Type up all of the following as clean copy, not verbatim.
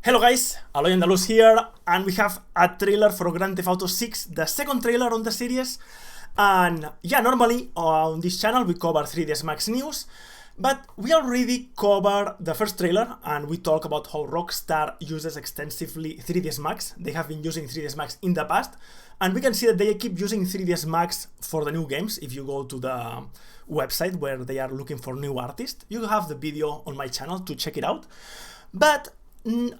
Hello guys, Aloy Andalus here, and we have a trailer for Grand Theft Auto 6, the second trailer on the series. And yeah, normally on this channel we cover 3ds Max news, but we already covered the first trailer and we talk about how Rockstar uses extensively 3ds Max. They have been using 3ds Max in the past, and we can see that they keep using 3ds Max for the new games. If you go to the website where they are looking for new artists, you have the video on my channel to check it out. But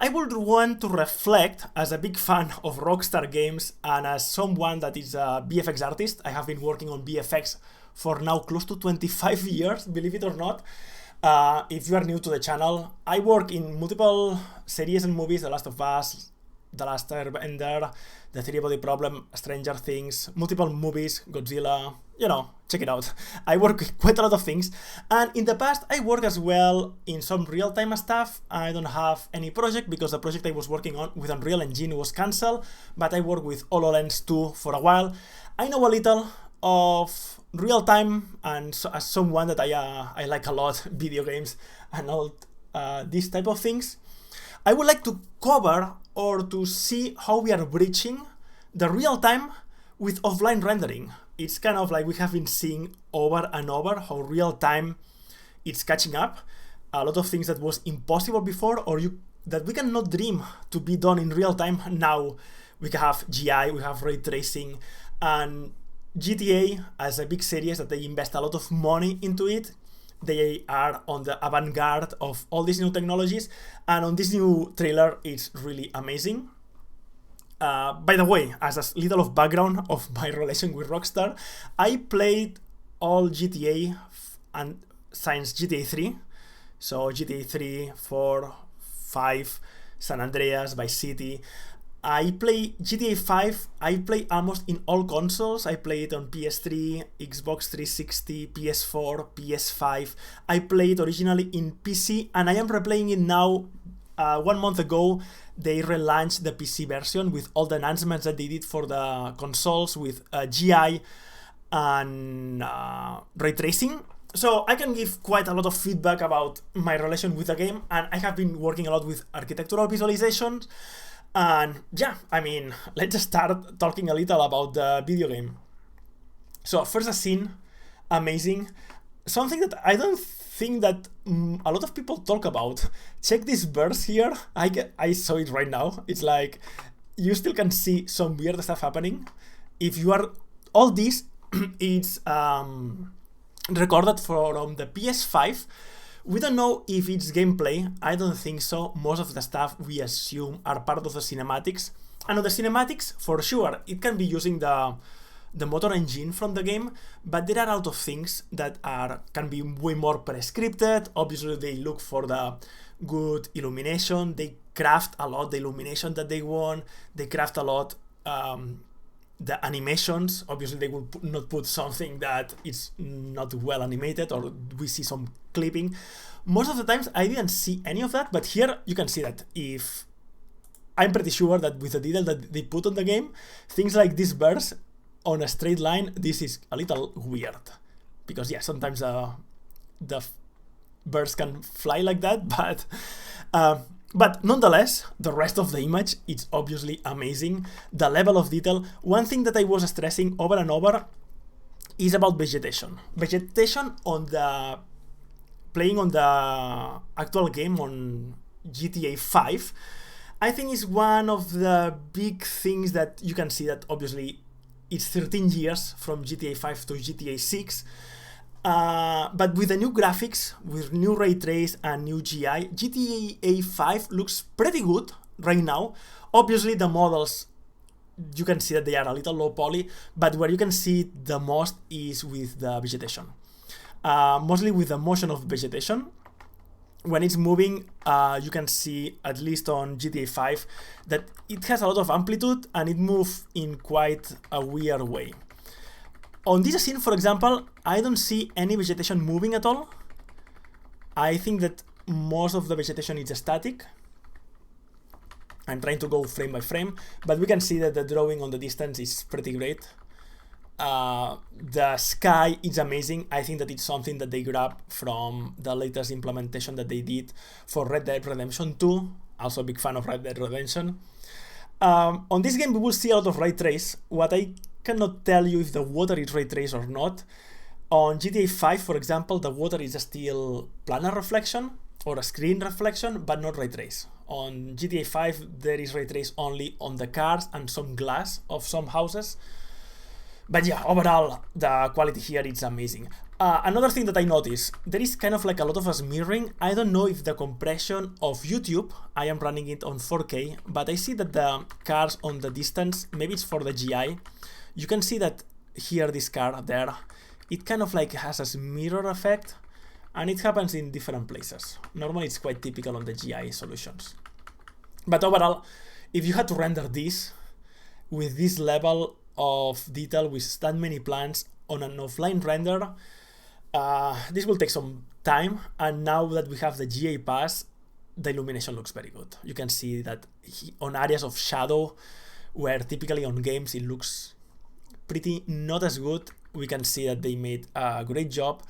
I would want to reflect, as a big fan of RockStar Games and as someone that is a VFX artist. I have been working on VFX for now close to 25 years, believe it or not. If you are new to the channel, I work in multiple series and movies: The Last of Us, The Last Airbender, The Three Body Problem, Stranger Things, multiple movies, Godzilla, you know, check it out. I work with quite a lot of things, and in the past I work as well in some real-time stuff. I don't have any project because the project I was working on with Unreal Engine was cancelled, but I work with HoloLens 2 for a while. I know a little of real-time, and so, as someone that I like a lot video games and all these type of things, I would like to cover or to see how we are bridging the real-time with offline rendering. It's kind of like we have been seeing over and over how real-time it's catching up. A lot of things that was impossible before, or that we cannot dream to be done in real-time, now we have GI, we have ray tracing, and GTA, as a big series that they invest a lot of money into it, they are on the avant-garde of all these new technologies, and on this new trailer it's really amazing. By the way, as a little of background of my relation with Rockstar, I played all GTA and since GTA 3, so GTA 3, 4, 5, San Andreas, Vice City. I play GTA 5, I play almost in all consoles. I play it on PS3, Xbox 360, PS4, PS5. I played originally in PC, and I am replaying it now. 1 month ago, they relaunched the PC version with all the enhancements that they did for the consoles with GI and ray tracing. So I can give quite a lot of feedback about my relation with the game, and I have been working a lot with architectural visualizations. And yeah, I mean, let's just start talking a little about the video game. So first, a scene, amazing. Something that I don't think that a lot of people talk about. Check this burst here. I saw it right now. It's like you still can see some weird stuff happening. If you are all this, it's recorded from the PS5. We don't know if it's gameplay. I don't think so. Most of the stuff we assume are part of the cinematics. And on the cinematics, for sure, it can be using the motor engine from the game, but there are a lot of things that can be way more prescripted. Obviously, they look for the good illumination. They craft a lot the illumination that they want. They craft a lot the animations. Obviously, they will not put something that is not well animated, or we see some clipping. Most of the times I didn't see any of that, but here you can see that. If I'm pretty sure that with the detail that they put on the game, things like this burst on a straight line, this is a little weird, because yeah, sometimes the burst can fly like that, but nonetheless, the rest of the image, it's obviously amazing. The level of detail. One thing that I was stressing over and over is about vegetation. Vegetation playing on the actual game on GTA 5, I think is one of the big things that you can see that obviously it's 13 years from GTA 5 to GTA 6. But with the new graphics, with new ray trace and new GI, GTA 5 looks pretty good right now. Obviously, the models, you can see that they are a little low poly, but where you can see it the most is with the vegetation. Mostly with the motion of vegetation. When it's moving, you can see, at least on GTA 5, that it has a lot of amplitude and it moves in quite a weird way. On this scene, for example, I don't see any vegetation moving at all. I think that most of the vegetation is static. I'm trying to go frame by frame, but we can see that the drawing on the distance is pretty great. The sky is amazing. I think that it's something that they grabbed from the latest implementation that they did for Red Dead Redemption 2. also a big fan of Red Dead Redemption. On this game, we will see a lot of ray trace. What I cannot tell you if the water is ray trace or not. On GTA 5, for example, the water is still planar reflection or a screen reflection, but not ray trace. On GTA 5, there is ray trace only on the cars and some glass of some houses. But yeah, overall, the quality here is amazing. Another thing that I noticed, there is kind of like a lot of mirroring. I don't know if the compression of YouTube, I am running it on 4K, but I see that the cars on the distance, maybe it's for the GI, you can see that here, this car there, it kind of like has a mirror effect, and it happens in different places. Normally it's quite typical on the GI solutions. But overall, if you had to render this with this level of detail, with that many plants on an offline render, this will take some time. And now that we have the GA pass, the illumination looks very good. You can see that on areas of shadow, where typically on games it looks pretty not as good, we can see that they made a great job.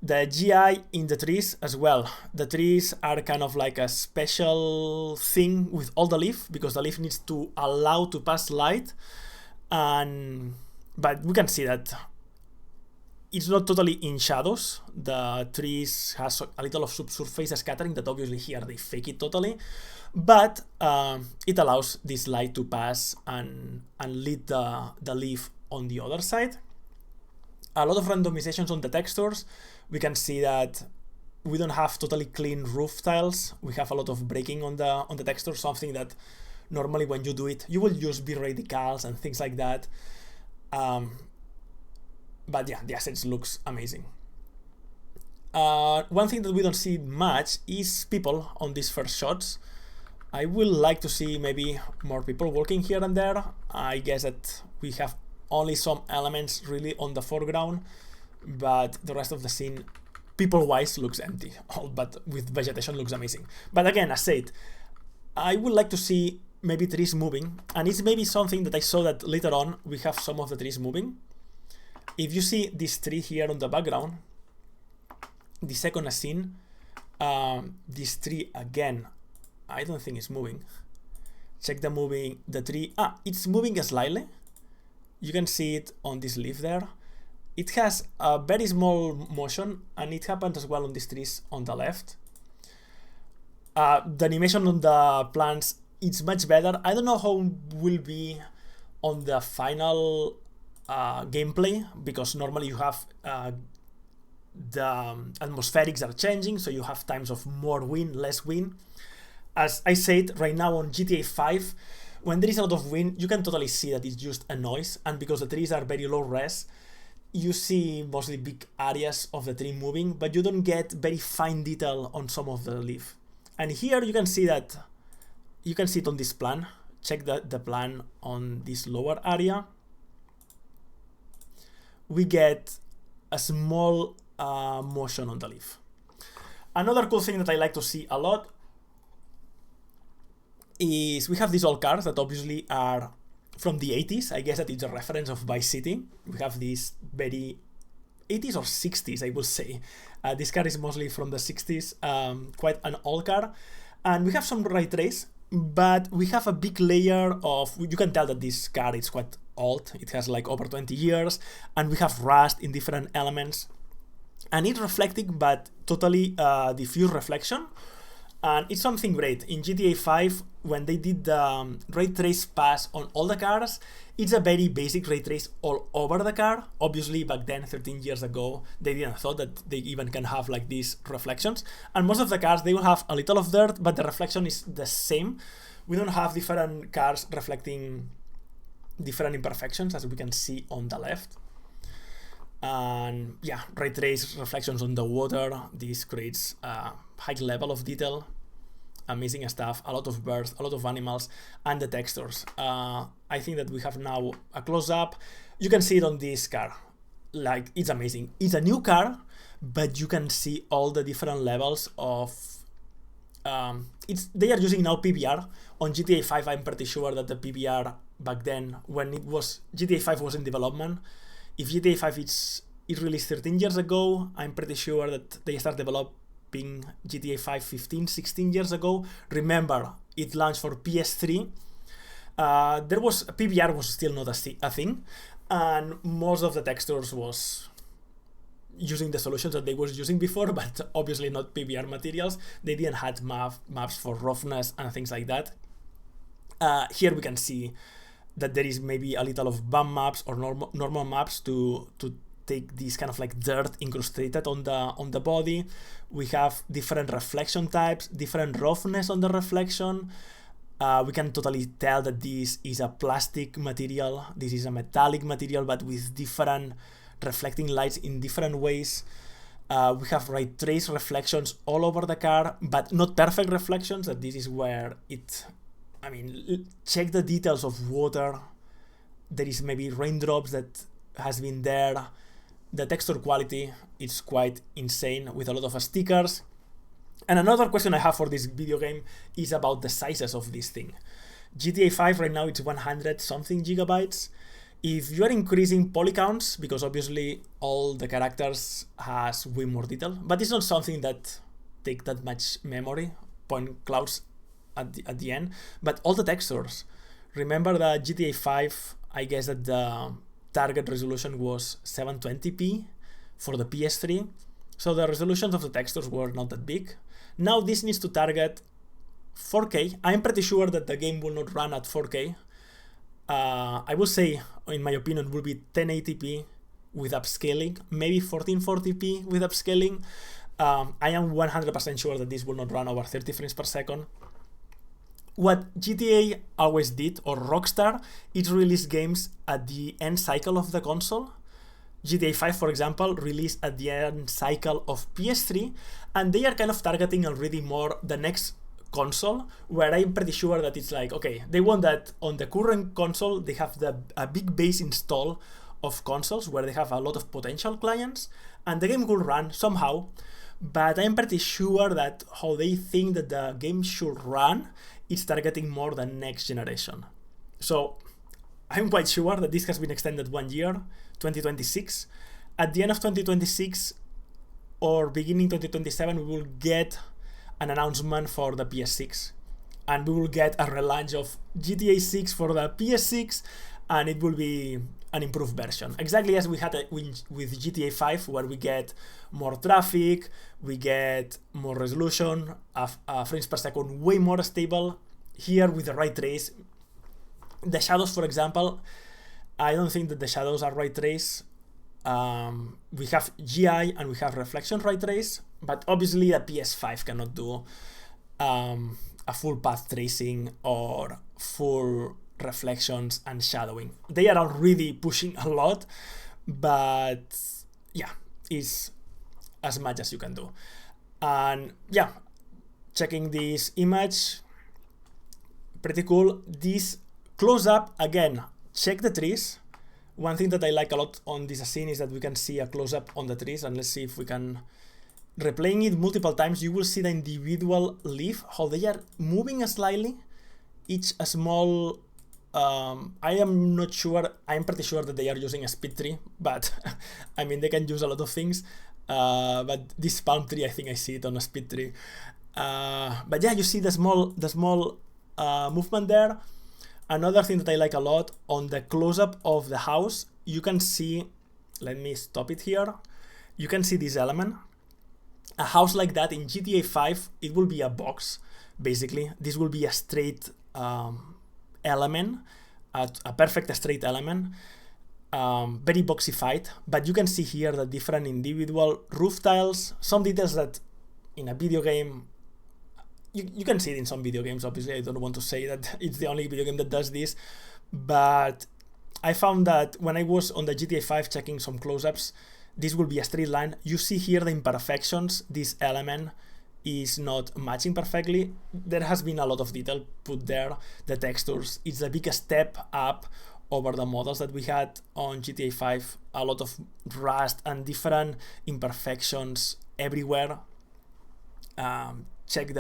The GI in the trees as well. The trees are kind of like a special thing with all the leaf, because the leaf needs to allow to pass light. But we can see that it's not totally in shadows. The trees has a little of subsurface scattering that obviously here they fake it totally, but it allows this light to pass and lit the leaf on the other side. A lot of randomizations on the textures. We can see that we don't have totally clean roof tiles. We have a lot of breaking on the texture, something that normally when you do it, you will use B-radicals and things like that. But yeah, the assets looks amazing. One thing that we don't see much is people on these first shots. I would like to see maybe more people walking here and there. I guess that we have only some elements really on the foreground, but the rest of the scene, people-wise, looks empty. But with vegetation looks amazing. But again, as said, I would like to see maybe trees moving, and it's maybe something that I saw that later on we have some of the trees moving. If you see this tree here on the background, the second scene, this tree again, I don't think it's moving. Check the tree. It's moving slightly. You can see it on this leaf there. It has a very small motion, and it happens as well on these trees on the left. The animation on the plants, it's much better. I don't know how it will be on the final gameplay, because normally you have the atmospherics are changing, so you have times of more wind, less wind. As I said, right now on GTA 5, when there is a lot of wind, you can totally see that it's just a noise, and because the trees are very low res, you see mostly big areas of the tree moving, but you don't get very fine detail on some of the leaf. And here you can see that, you can see it on this plan. Check the plan on this lower area. We get a small motion on the leaf. Another cool thing that I like to see a lot is we have these old cars that obviously are from the 80s. I guess that it's a reference of Vice City. We have these very 80s or 60s, I would say. This car is mostly from the 60s, quite an old car. And we have some ray trace, but we have a big layer of, you can tell that this car is quite old. It has like over 20 years, and we have rust in different elements. And it's reflecting, but totally diffuse reflection. And it's something great. In GTA 5, when they did the ray trace pass on all the cars, it's a very basic ray trace all over the car. Obviously, back then, 13 years ago, they didn't thought that they even can have like these reflections. And most of the cars, they will have a little of dirt, but the reflection is the same. We don't have different cars reflecting different imperfections, as we can see on the left. And yeah, ray trace reflections on the water. This creates a high level of detail. Amazing stuff. A lot of birds, a lot of animals, and the textures. I think that we have now a close-up. You can see it on this car. Like, it's amazing. It's a new car, but you can see all the different levels of... they are using now PBR. On GTA 5, I'm pretty sure that the PBR back then, when GTA 5 was in development, if GTA 5 it released 13 years ago, I'm pretty sure that they started developing GTA 5 15, 16 years ago. Remember, it launched for PS3, there was PBR was still not a thing, and most of the textures was using the solutions that they were using before, but obviously not PBR materials. They didn't have maps for roughness and things like that. Here we can see that there is maybe a little of bump maps or normal maps to take this kind of like dirt incrusted on the body. We have different reflection types, different roughness on the reflection. We can totally tell that this is a plastic material, this is a metallic material, but with different reflecting lights in different ways. We have ray trace reflections all over the car, but not perfect reflections. That this is where check the details of water. There is maybe raindrops that has been there. The texture quality is quite insane with a lot of stickers. And another question I have for this video game is about the sizes of this thing. GTA 5 right now it's 100 something gigabytes. If you are increasing poly counts, because obviously all the characters has way more detail, but it's not something that take that much memory, point clouds at the end, but all the textures. Remember that GTA 5, I guess that the target resolution was 720p for the PS3, so the resolutions of the textures were not that big. Now this needs to target 4K. I'm pretty sure that the game will not run at 4K. I would say, in my opinion, will be 1080p with upscaling, maybe 1440p with upscaling. I am 100% sure that this will not run over 30 frames per second. What GTA always did, or Rockstar, is release games at the end cycle of the console. GTA 5, for example, released at the end cycle of PS3, and they are kind of targeting already more the next console, where I'm pretty sure that it's like, okay, they want that on the current console, they have a big base install of consoles where they have a lot of potential clients, and the game will run somehow, but I'm pretty sure that how they think that the game should run is targeting more the next generation. So I'm quite sure that this has been extended 1 year, 2026. At the end of 2026 or beginning 2027, we will get an announcement for the PS6, and we will get a relaunch of GTA 6 for the PS6, and it will be an improved version, exactly as we had with GTA 5, where we get more traffic, we get more resolution, frames per second way more stable. Here with the ray trace, the shadows, for example, I don't think that the shadows are ray trace. We have GI and we have reflection ray trace, but obviously a PS5 cannot do a full path tracing or full reflections and shadowing. They are already pushing a lot, but yeah, it's as much as you can do. And yeah, checking this image, pretty cool. This close up, again, check the trees. One thing that I like a lot on this scene is that we can see a close-up on the trees, and let's see if we can, replaying it multiple times, you will see the individual leaf, how they are moving slightly, each a small, I am not sure, I'm pretty sure that they are using a speed tree, but I mean, they can use a lot of things, but this palm tree, I think I see it on a speed tree. But yeah, you see the small movement there. Another thing that I like a lot, on the close-up of the house, you can see, let me stop it here, you can see this element. A house like that in GTA 5, it will be a box, basically. This will be a straight element, a perfect straight element, very boxified, but you can see here the different individual roof tiles, some details that in a video game, you can see it in some video games, obviously. I don't want to say that it's the only video game that does this, but I found that when I was on the GTA 5 checking some close-ups, this will be a straight line. You see here the imperfections. This element is not matching perfectly. There has been a lot of detail put there. The textures, it's a big step up over the models that we had on GTA 5. A lot of rust and different imperfections everywhere. Check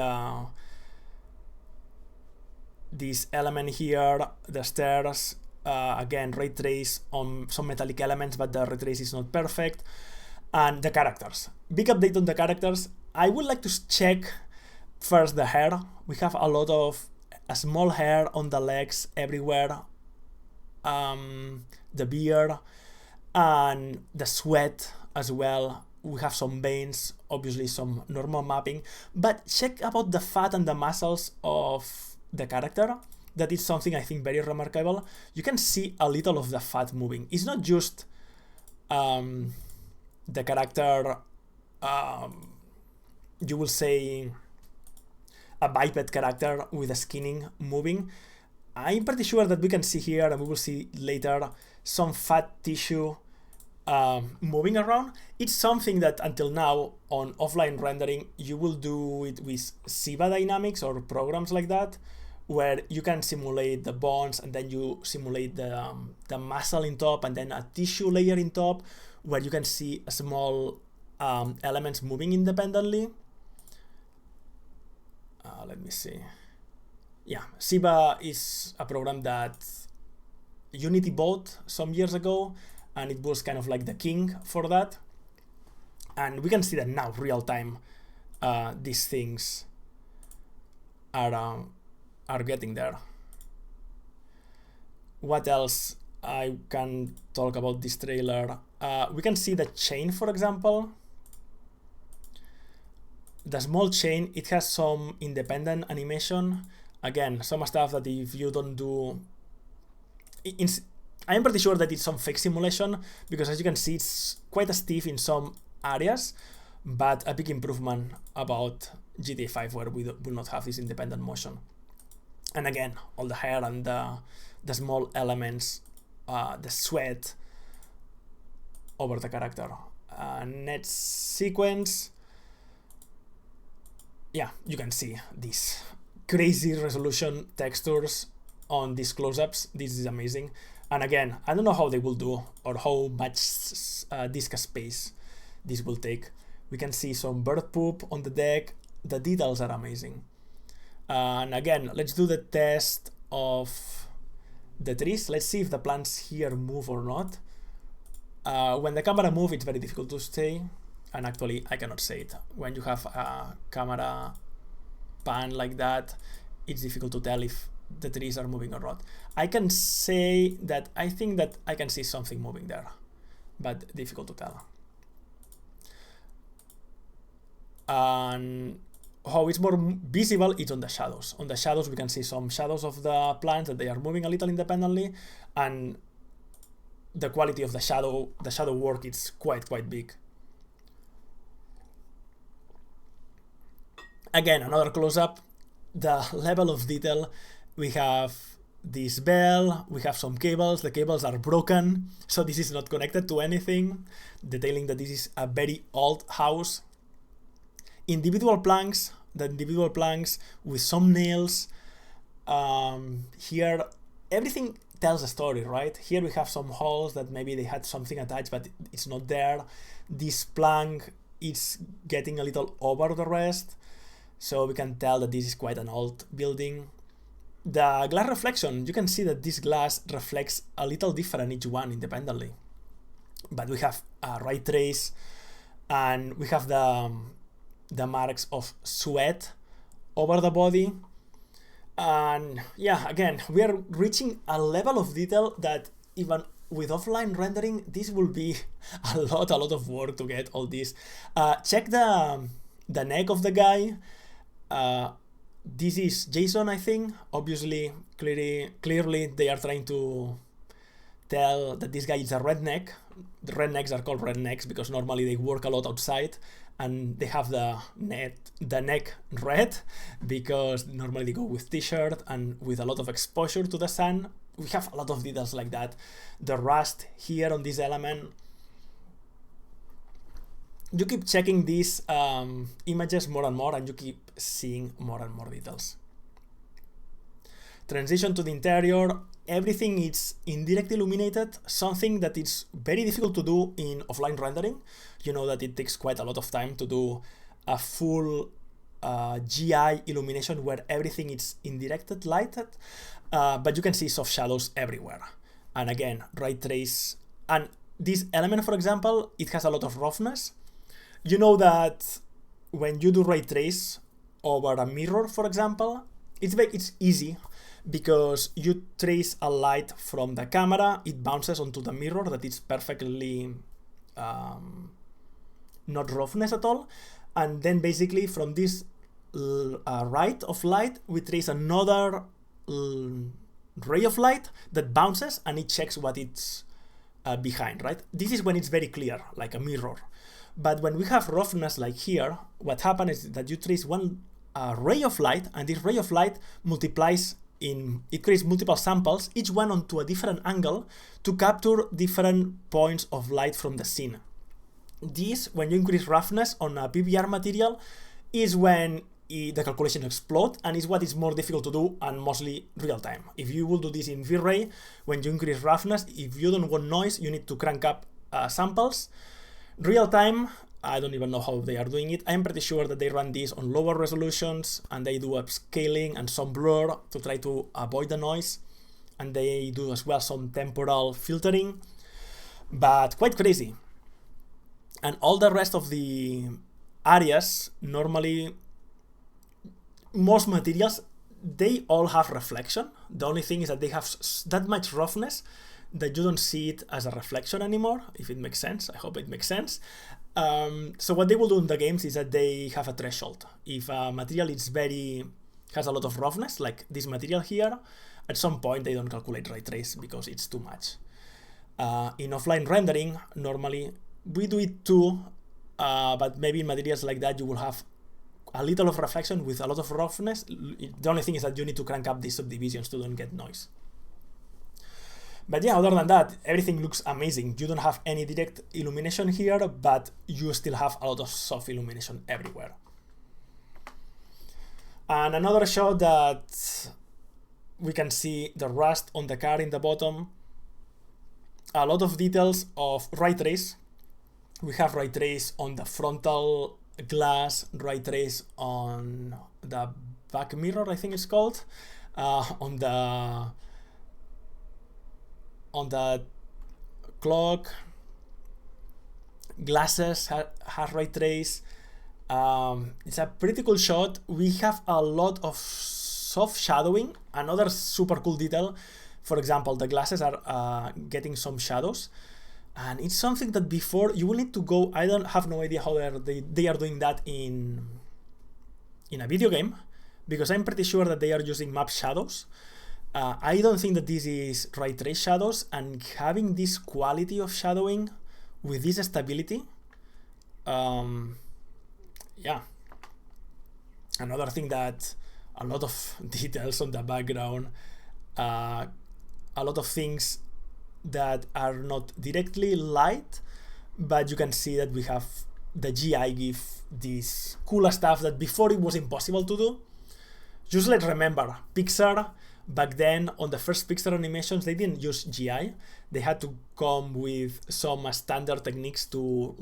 this element here, the stairs, again, ray trace on some metallic elements, but the ray trace is not perfect. And the characters, big update on the characters. I would like to check first the hair. We have a lot of a small hair on the legs everywhere, the beard, and the sweat as well. We have some veins, obviously some normal mapping, but check about the fat and the muscles of the character. That is something I think very remarkable. You can see a little of the fat moving. It's not just the character, you will say a biped character with a skinning moving. I'm pretty sure that we can see here, and we will see later, some fat tissue moving around. It's something that until now on offline rendering you will do it with Siva dynamics or programs like that, where you can simulate the bones and then you simulate the muscle in top and then a tissue layer in top, where you can see small elements moving independently. Let me see. Yeah, Siva is a program that Unity bought some years ago, and it was kind of like the king for that. And we can see that now, real time, these things are getting there. What else I can talk about this trailer? We can see the chain, for example. The small chain, it has some independent animation. Again, some stuff that if you don't do... I'm pretty sure that it's some fake simulation, because as you can see, it's quite stiff in some areas, but a big improvement about GTA 5, where we will not have this independent motion. And again, all the hair and the small elements, the sweat over the character. Next sequence. Yeah, you can see these crazy resolution textures on these close-ups. This is amazing. And again, I don't know how they will do or how much disk space this will take. We can see some bird poop on the deck. The details are amazing. And again, let's do the test of the trees. Let's see if the plants here move or not. When the camera moves, it's very difficult to say. And actually, I cannot say it. When you have a camera pan like that, it's difficult to tell if the trees are moving or not. I can say that I think that I can see something moving there, but difficult to tell. And how it's more visible, it's on the shadows. On the shadows, we can see some shadows of the plants that they are moving a little independently, and the quality of the shadow work is quite big. Again, another close-up. The level of detail, we have this bell, we have some cables. The cables are broken, so this is not connected to anything, detailing that this is a very old house. Individual planks, the individual planks with some nails. Here, everything tells a story, right? Here we have some holes that maybe they had something attached, but it's not there. This plank is getting a little over the rest, so we can tell that this is quite an old building. The glass reflection, you can see that this glass reflects a little different each one independently. But we have a ray trace, and we have the marks of sweat over the body. And yeah, again, we are reaching a level of detail that even with offline rendering, this will be a lot of work to get all this. Check the neck of the guy. This is Jason, I think. Obviously, clearly they are trying to tell that this guy is a redneck. The rednecks are called rednecks because normally they work a lot outside, and they have the neck red because normally they go with t-shirt and with a lot of exposure to the sun. We have a lot of details like that. The rust here on this element. You keep checking these images more and more, and you keep seeing more and more details. Transition to the interior. Everything is indirect illuminated, something that is very difficult to do in offline rendering. You know that it takes quite a lot of time to do a full GI illumination where everything is indirect lighted, but you can see soft shadows everywhere. And again, ray trace. And this element, for example, it has a lot of roughness. You know that when you do ray trace over a mirror, for example, it's easy because you trace a light from the camera, it bounces onto the mirror that is perfectly not roughness at all, and then basically from this right of light we trace another ray of light that bounces and it checks what it's behind, right? This is when it's very clear, like a mirror. But when we have roughness like here, what happens is that you trace one ray of light, and this ray of light multiplies it creates multiple samples, each one onto a different angle to capture different points of light from the scene. This, when you increase roughness on a PBR material, is when the calculation explodes, and is what is more difficult to do and mostly real time. If you will do this in V-Ray, when you increase roughness, if you don't want noise, you need to crank up samples. Real time, I don't even know how they are doing it. I'm pretty sure that they run this on lower resolutions and they do upscaling and some blur to try to avoid the noise. And they do as well some temporal filtering, but quite crazy. And all the rest of the areas, normally, most materials, they all have reflection. The only thing is that they have that much roughness that you don't see it as a reflection anymore, if it makes sense. I hope it makes sense. So what they will do in the games is that they have a threshold. If a material has a lot of roughness, like this material here, at some point they don't calculate ray trace because it's too much. In offline rendering, normally we do it too, but maybe in materials like that you will have a little of reflection with a lot of roughness. The only thing is that you need to crank up these subdivisions to don't get noise. But yeah, other than that, everything looks amazing. You don't have any direct illumination here, but you still have a lot of soft illumination everywhere. And another shot that we can see the rust on the car in the bottom. A lot of details of ray trace. We have ray trace on the frontal glass, ray trace on the back mirror, I think it's called, on the clock, glasses have ray trace. It's a pretty cool shot. We have a lot of soft shadowing. Another super cool detail, for example, the glasses are getting some shadows, and it's something that before you will need to go. I don't have no idea how they are doing that in a video game, because I'm pretty sure that they are using map shadows. I don't think that this is ray trace shadows, and having this quality of shadowing with this stability, yeah. Another thing that a lot of details on the background, a lot of things that are not directly light, but you can see that we have the GI give this cool stuff that before it was impossible to do. Just like remember, Pixar, back then on the first Pixar animations, they didn't use GI. They had to come with some standard techniques to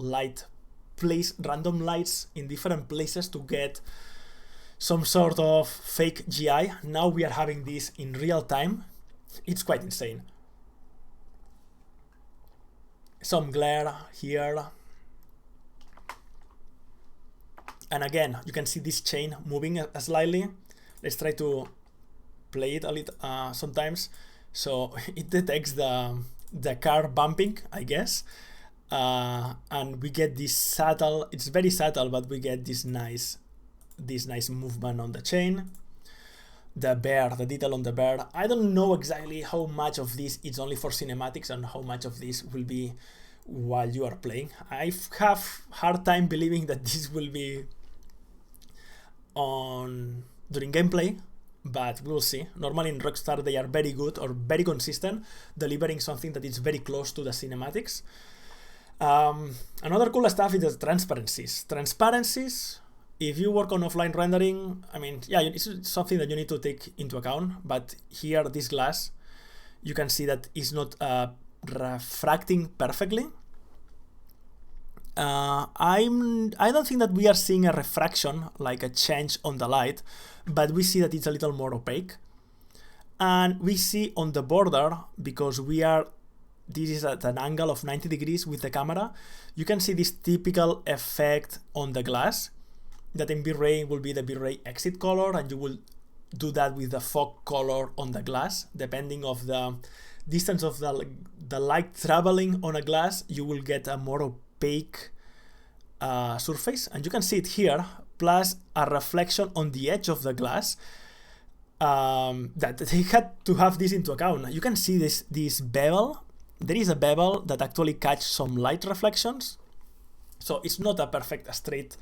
place random lights in different places to get some sort of fake GI. Now we are having this in real time. It's quite insane. Some glare here. And again, you can see this chain moving slightly. Let's try to play it a little sometimes. So it detects the car bumping, I guess. And we get this subtle, it's very subtle, but we get this nice movement on the chain. The detail on the bear. I don't know exactly how much of this is only for cinematics and how much of this will be while you are playing. I have hard time believing that this will be during gameplay, but we'll see. Normally in RockStar they are very good or very consistent, delivering something that is very close to the cinematics. Another cool stuff is the transparencies. If you work on offline rendering, I mean, yeah, it's something that you need to take into account. But here, this glass, you can see that it's not refracting perfectly. I don't think that we are seeing a refraction, like a change on the light, but we see that it's a little more opaque. And we see on the border, because this is at an angle of 90 degrees with the camera, you can see this typical effect on the glass that in V-Ray will be the V-Ray exit color, and you will do that with the fog color on the glass. Depending of the distance of the light traveling on a glass, you will get a more opaque surface, and you can see it here, plus a reflection on the edge of the glass. That they had to have this into account. You can see this bevel. There is a bevel that actually catches some light reflections, so it's not a perfect straight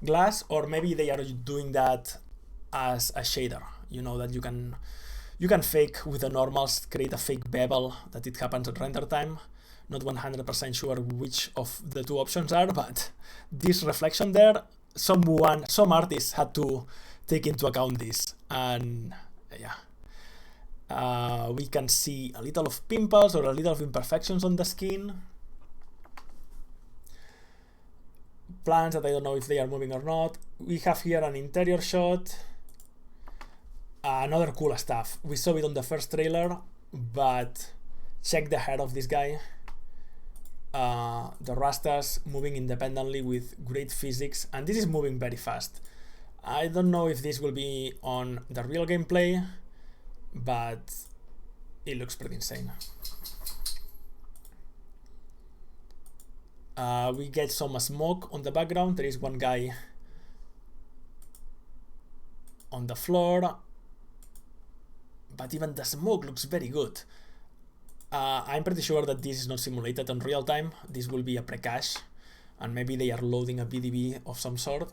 glass, or maybe they are doing that as a shader. You know that you can fake with the normals, create a fake bevel that it happens at render time. Not 100% sure which of the two options are, but this reflection there, some artists had to take into account this, and yeah, we can see a little of pimples or a little of imperfections on the skin. Plants that I don't know if they are moving or not. We have here an interior shot. Another cool stuff. We saw it on the first trailer, but check the head of this guy. The rastas moving independently with great physics, and this is moving very fast. I don't know if this will be on the real gameplay, but it looks pretty insane. We get some smoke on the background. There is one guy on the floor, but even the smoke looks very good. I'm pretty sure that this is not simulated in real time. This will be a pre-cache, and maybe they are loading a VDB of some sort.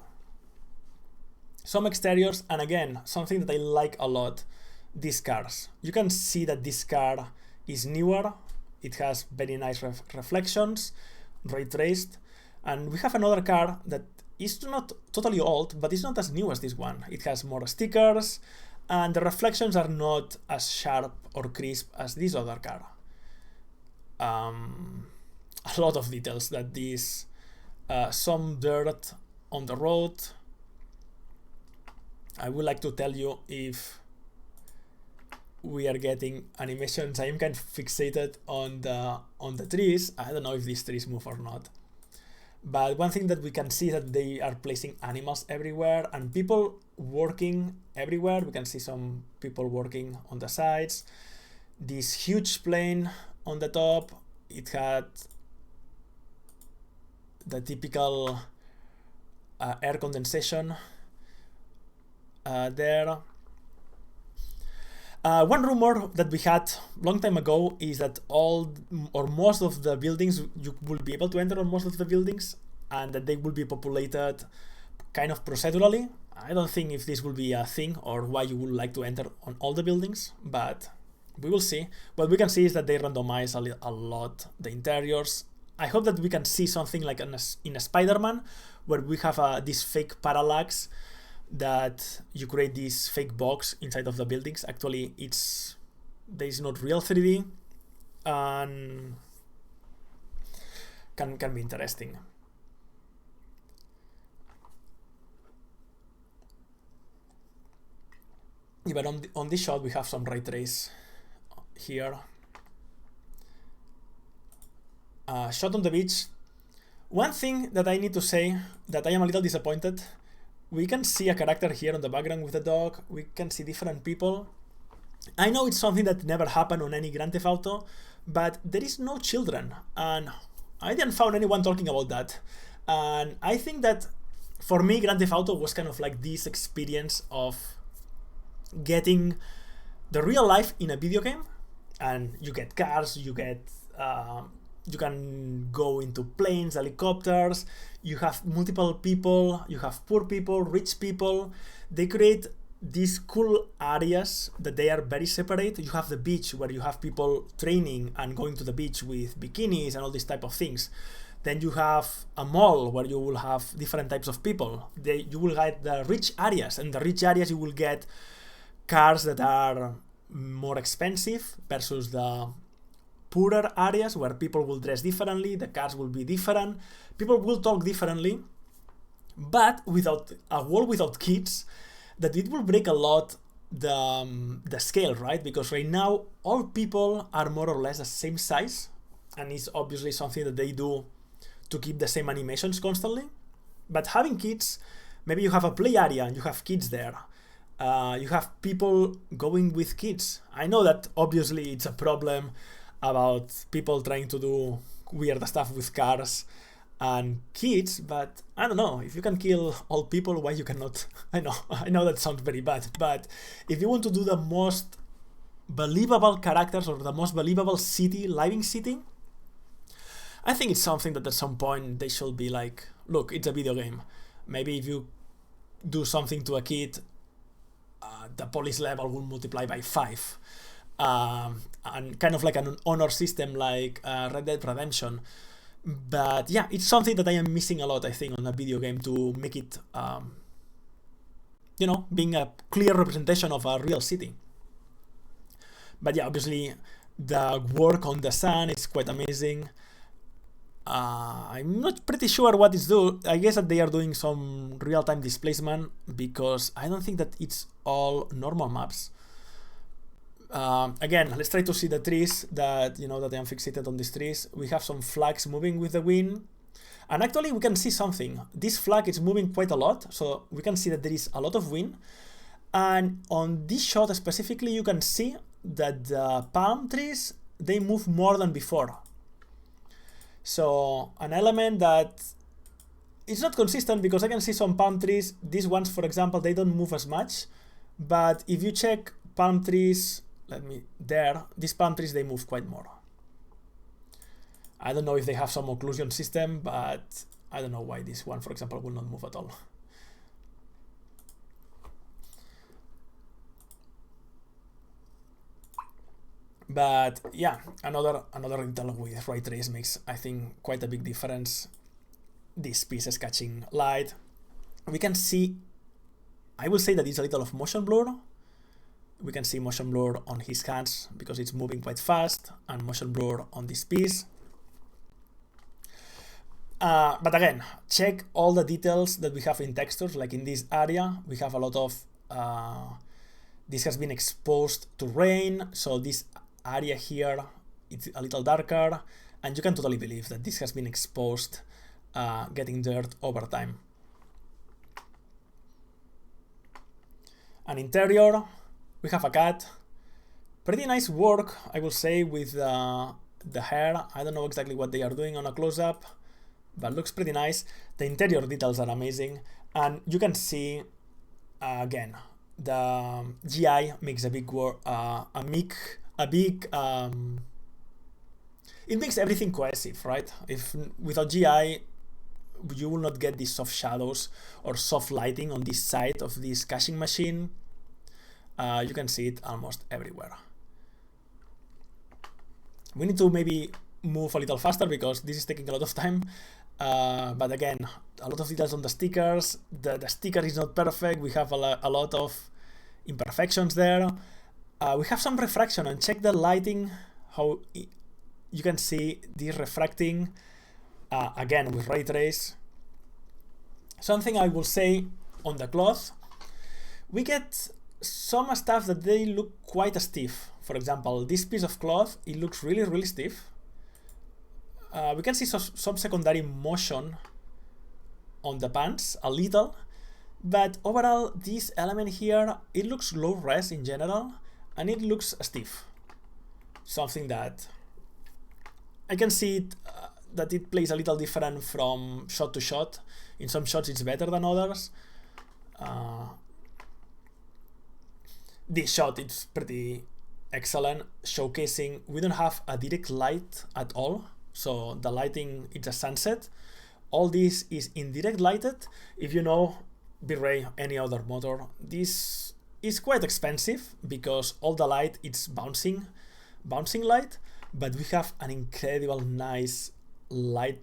Some exteriors, and again, something that I like a lot, these cars. You can see that this car is newer. It has very nice reflections, ray traced, and we have another car that is not totally old, but it's not as new as this one. It has more stickers, and the reflections are not as sharp or crisp as this other car. A lot of details that this, some dirt on the road. I would like to tell you if we are getting animations. I am kind of fixated on the trees. I don't know if these trees move or not. But one thing that we can see is that they are placing animals everywhere and people working everywhere. We can see some people working on the sides. This huge plane on the top, it had the typical air condensation there. One rumor that we had long time ago is that all or most of the buildings, you will be able to enter on most of the buildings, and that they will be populated kind of procedurally. I don't think if this will be a thing or why you would like to enter on all the buildings, but we will see. What we can see is that they randomize a lot the interiors. I hope that we can see something like in a Spider-Man, where we have this fake parallax that you create this fake box inside of the buildings. Actually, there is not real 3D, and can be interesting. Even on this shot, we have some ray trace here. Shot on the beach. One thing that I need to say that I am a little disappointed. We can see a character here on the background with the dog. We can see different people. I know it's something that never happened on any Grand Theft Auto, but there is no children, and I didn't find anyone talking about that. And I think that for me, Grand Theft Auto was kind of like this experience of getting the real life in a video game, and you get cars, you can go into planes, helicopters, you have multiple people, you have poor people, rich people. They create these cool areas that they are very separate. You have the beach where you have people training and going to the beach with bikinis and all these type of things. Then you have a mall where you will have different types of people. You will get the rich areas, and the rich areas you will get cars that are more expensive versus the poorer areas where people will dress differently, the cars will be different, people will talk differently, but without a world without kids, that it will break a lot the scale, right? Because right now all people are more or less the same size, and it's obviously something that they do to keep the same animations constantly. But having kids, maybe you have a play area and you have kids there, You have people going with kids. I know that obviously it's a problem about people trying to do weird stuff with cars and kids, but I don't know, if you can kill old people, why you cannot? I know that sounds very bad, but if you want to do the most believable characters or the most believable city, living city, I think it's something that at some point they should be like, look, it's a video game. Maybe if you do something to a kid, the police level will multiply by 5. And kind of like an honor system like Red Dead Redemption. But yeah, it's something that I am missing a lot, I think, on a video game to make it, you know, being a clear representation of a real city. But yeah, obviously the work on the sun is quite amazing. I'm not pretty sure what it's do. I guess that they are doing some real-time displacement because I don't think that it's all normal maps. Again, let's try to see the trees that, you know, that I am fixated on these trees. We have some flags moving with the wind. And actually we can see something. This flag is moving quite a lot. So we can see that there is a lot of wind. And on this shot specifically, you can see that the palm trees, they move more than before. So an element that it's not consistent because I can see some palm trees. These ones, for example, they don't move as much. But if you check palm trees, these palm trees, they move quite more. I don't know if they have some occlusion system, but I don't know why this one, for example, will not move at all. But yeah, another detail with ray trace makes, I think, quite a big difference. These pieces catching light. We can see, I will say that it's a little of motion blur. We can see motion blur on his hands because it's moving quite fast, and motion blur on this piece. But again, check all the details that we have in textures. Like in this area, we have a lot of, this has been exposed to rain. So this area here, it's a little darker, and you can totally believe that this has been exposed, getting dirt over time. An interior, we have a cat. Pretty nice work, I will say, with the hair. I don't know exactly what they are doing on a close-up, but looks pretty nice. The interior details are amazing, and you can see, again, the GI makes a big work, it makes everything cohesive, right? If without GI, you will not get these soft shadows or soft lighting on this side of this caching machine. You can see it almost everywhere. We need to maybe move a little faster because this is taking a lot of time. But again, a lot of details on the stickers. The sticker is not perfect. We have a lot of imperfections there. We have some refraction, and check the lighting, how you can see this refracting, again with ray trace. Something I will say on the cloth, we get some stuff that they look quite stiff. For example, this piece of cloth, it looks really, really stiff. We can see some secondary motion on the pants, a little, but overall, this element here, it looks low res in general, and it looks stiff. Something that I can see it, that it plays a little different from shot to shot. In some shots, it's better than others. This shot, it's pretty excellent, showcasing we don't have a direct light at all. So the lighting, it's a sunset. All this is indirect lighted. If you know V-Ray, any other motor, this is quite expensive because all the light, it's bouncing light, but we have an incredible nice light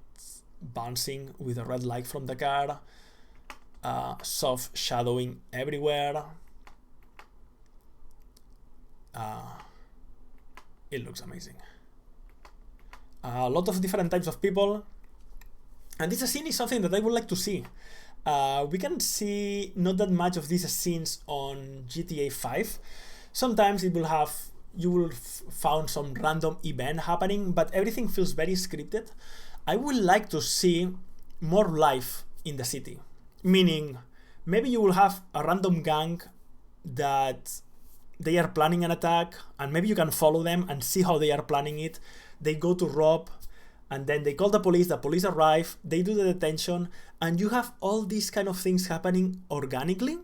bouncing with a red light from the car, soft shadowing everywhere. It looks amazing. A lot of different types of people, and this scene is something that I would like to see. We can see not that much of these scenes on GTA 5. Sometimes it will have, you will found some random event happening, but everything feels very scripted. I would like to see more life in the city, meaning maybe you will have a random gang that they are planning an attack, and maybe you can follow them and see how they are planning it. They go to rob, and then they call the police arrive, they do the detention, and you have all these kind of things happening organically,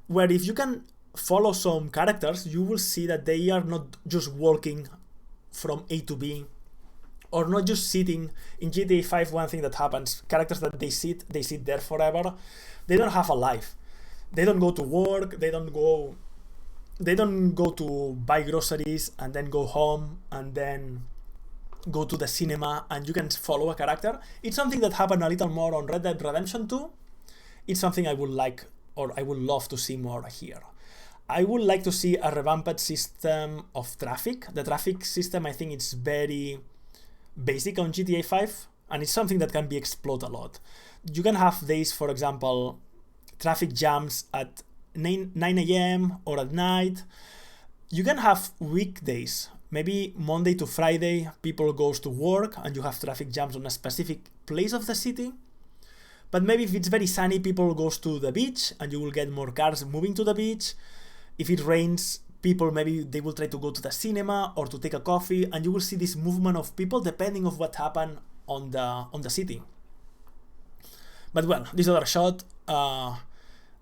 where if you can follow some characters, you will see that they are not just walking from A to B, or not just sitting. In GTA 5, one thing that happens, characters that they sit there forever. They don't have a life. They don't go to work, they don't go to buy groceries and then go home and then go to the cinema, and you can follow a character. It's something that happened a little more on Red Dead Redemption 2. It's something I would like, or I would love to see more here. I would like to see a revamped system of traffic. The traffic system, I think it's very basic on GTA 5, and it's something that can be explored a lot. You can have days, for example, traffic jams at 9 a.m. or at night. You can have weekdays, maybe Monday to Friday, people goes to work and you have traffic jams on a specific place of the city. But maybe if it's very sunny, people goes to the beach and you will get more cars moving to the beach. If it rains, people maybe they will try to go to the cinema or to take a coffee, and you will see this movement of people depending on what happened on the city. But well, this other shot,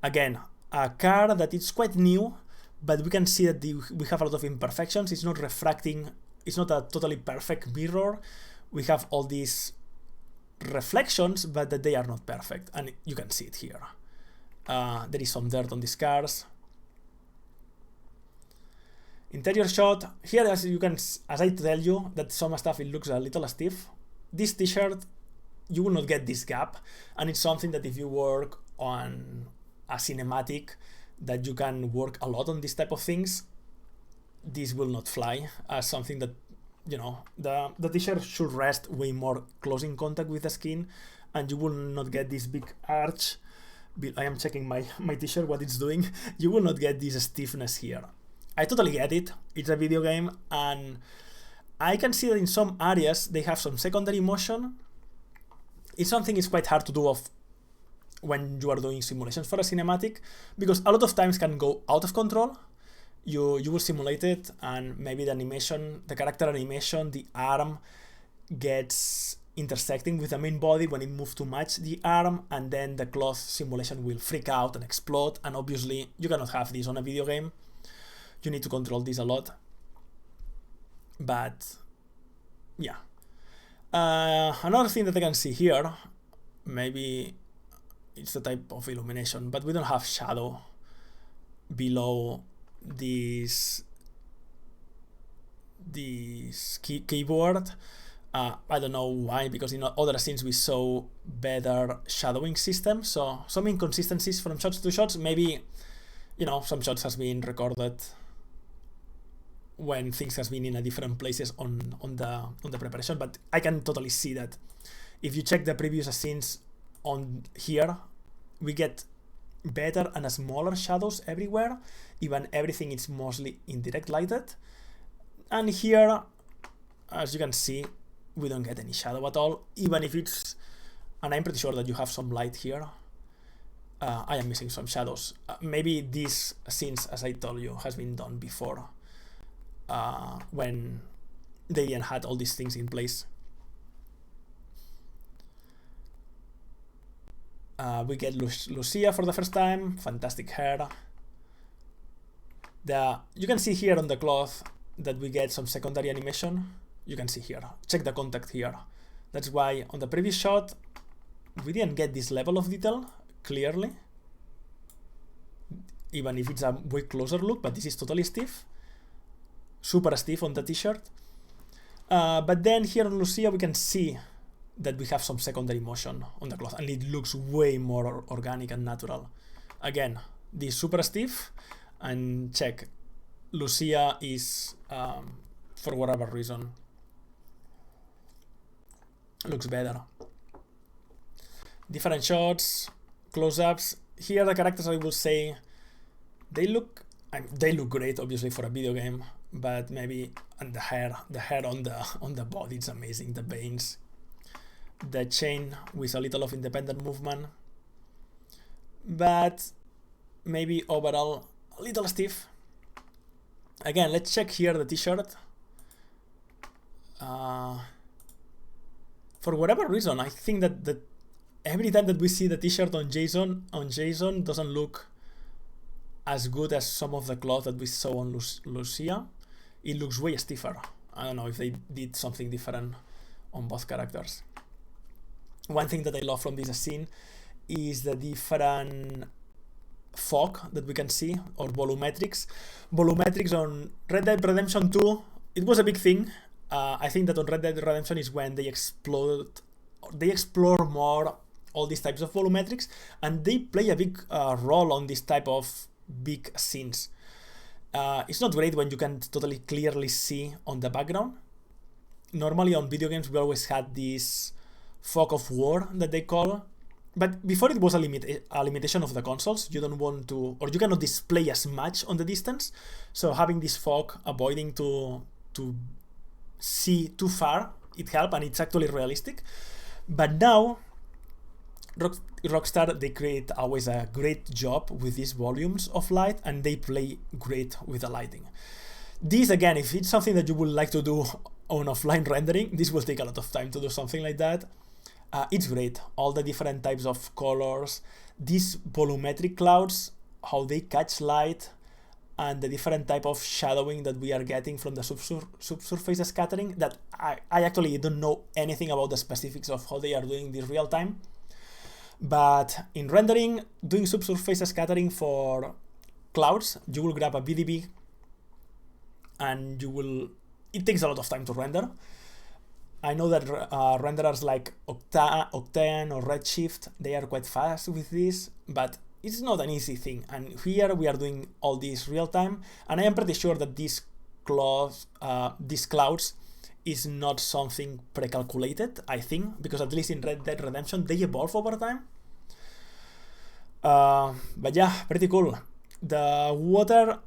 again, a car that is quite new, but we can see that we have a lot of imperfections. It's not refracting, it's not a totally perfect mirror. We have all these reflections, but that they are not perfect, and you can see it here. There is some dirt on these cars. Interior shot here, as I tell you, that some stuff it looks a little stiff. This t-shirt, you will not get this gap, and it's something that if you work on a cinematic, that you can work a lot on this type of things. This will not fly as something that, you know, the t-shirt should rest way more close in contact with the skin, and you will not get this big arch. I am checking my t-shirt, what it's doing. You will not get this stiffness here. I totally get it. It's a video game, and I can see that in some areas they have some secondary motion. It's something it's quite hard to do when you are doing simulations for a cinematic, because a lot of times can go out of control. You will simulate it, and maybe the animation, the character animation, the arm gets intersecting with the main body when it moves too much the arm, and then the cloth simulation will freak out and explode, and obviously you cannot have this on a video game. You need to control this a lot. But yeah. Another thing that I can see here, maybe it's the type of illumination, but we don't have shadow below this keyboard. I don't know why, because in other scenes we saw better shadowing system, so some inconsistencies from shots to shots. Maybe, you know, some shots has been recorded when things has been in a different places on the preparation, but I can totally see that. If you check the previous scenes on here, we get better and smaller shadows everywhere. Even everything is mostly indirect lighted, and here, as you can see, we don't get any shadow at all, even if it's, and I'm pretty sure that you have some light here. I am missing some shadows. Maybe these scenes, as I told you, has been done before, when they didn't had all these things in place. We get Lucia for the first time. Fantastic hair. You can see here on the cloth that we get some secondary animation. You can see here. Check the contact here. That's why on the previous shot we didn't get this level of detail clearly, even if it's a way closer look, but this is totally stiff. Super stiff on the t-shirt. But then here on Lucia we can see that we have some secondary motion on the cloth, and it looks way more organic and natural. Again, this is super stiff, and check, Lucia is, for whatever reason, looks better. Different shots, close-ups. Here the characters, I will say, they look great, obviously, for a video game, but maybe, and the hair on the body, it's amazing. The veins, the chain with a little of independent movement, but maybe overall a little stiff. Again, let's check here the t-shirt. For whatever reason, I think that every time that we see the t-shirt on Jason doesn't look as good as some of the cloth that we saw on Lucia. It looks way stiffer. I don't know if they did something different on both characters. One thing that I love from this scene is the different fog that we can see, or volumetrics. Volumetrics on Red Dead Redemption 2, it was a big thing. I think that on Red Dead Redemption is when they explore more all these types of volumetrics, and they play a big role on this type of big scenes. It's not great when you can totally clearly see on the background. Normally on video games we always had this fog of war that they call, but before it was a limitation of the consoles. You don't want to, or you cannot display as much on the distance, so having this fog, avoiding to see too far, it helps, and it's actually realistic. But now Rockstar, they create always a great job with these volumes of light, and they play great with the lighting. This, again, if it's something that you would like to do on offline rendering, this will take a lot of time to do something like that. It's great, all the different types of colors, these volumetric clouds, how they catch light, and the different type of shadowing that we are getting from the subsurface scattering, that I actually don't know anything about the specifics of how they are doing this real time. But in rendering, doing subsurface scattering for clouds, you will grab a VDB and it takes a lot of time to render. I know that renderers like Octane or Redshift, they are quite fast with this, but it's not an easy thing. And here we are doing all this real time, and I am pretty sure that these clouds is not something pre-calculated, I think, because at least in Red Dead Redemption they evolve over time. But yeah, pretty cool. The water,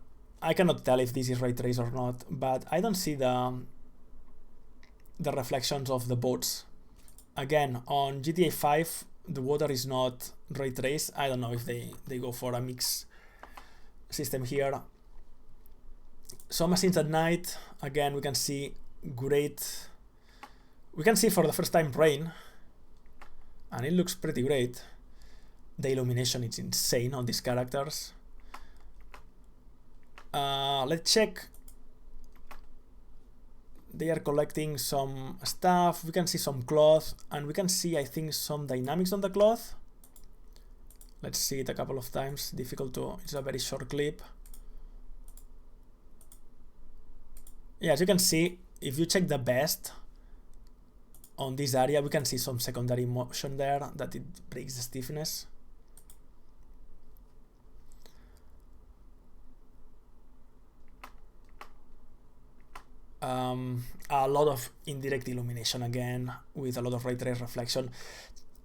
I cannot tell if this is ray trace or not, but I don't see the reflections of the boats. Again, on GTA 5 the water is not ray trace. I don't know if they go for a mix system here. Some scenes at night, again, we can see great. We can see for the first time rain, and it looks pretty great. The illumination is insane on these characters. Let's check. They are collecting some stuff. We can see some cloth, and we can see, I think, some dynamics on the cloth. Let's see it a couple of times. Difficult to, it's a very short clip. Yeah, as you can see, if you check the best on this area, we can see some secondary motion there that it breaks the stiffness. A lot of indirect illumination again, with a lot of ray trace reflection.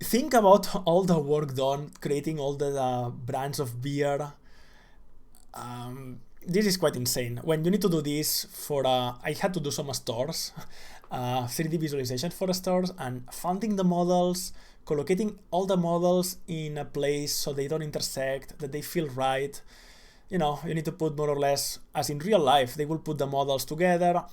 Think about all the work done creating all the brands of beer. This is quite insane. When you need to do this for I had to do some stores, 3D visualization for stores, and funding the models, collocating all the models in a place so they don't intersect, that they feel right. You know, you need to put more or less, as in real life, they will put the models together.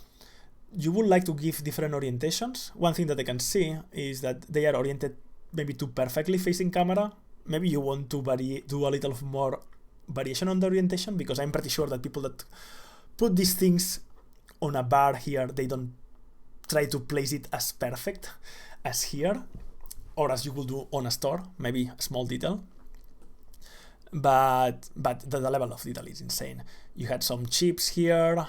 You would like to give different orientations. One thing that I can see is that they are oriented maybe too perfectly facing camera. Maybe you want to do a little more variation on the orientation, because I'm pretty sure that people that put these things on a bar here, they don't try to place it as perfect as here, or as you would do on a store, maybe a small detail. But the level of detail is insane. You had some chips here.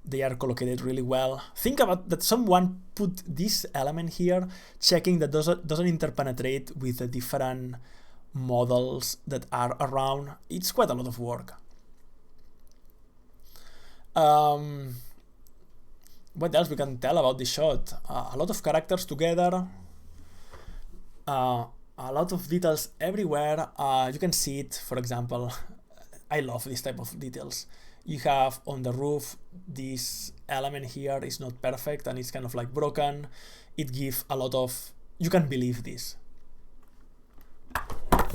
They are collocated really well. Think about that someone put this element here, checking that doesn't interpenetrate with the different models that are around. It's quite a lot of work. What else we can tell about this shot? A lot of characters together. A lot of details everywhere. You can see it, for example. I love this type of details. You have on the roof, this element here is not perfect and it's kind of like broken. It gives a lot of, you can believe this.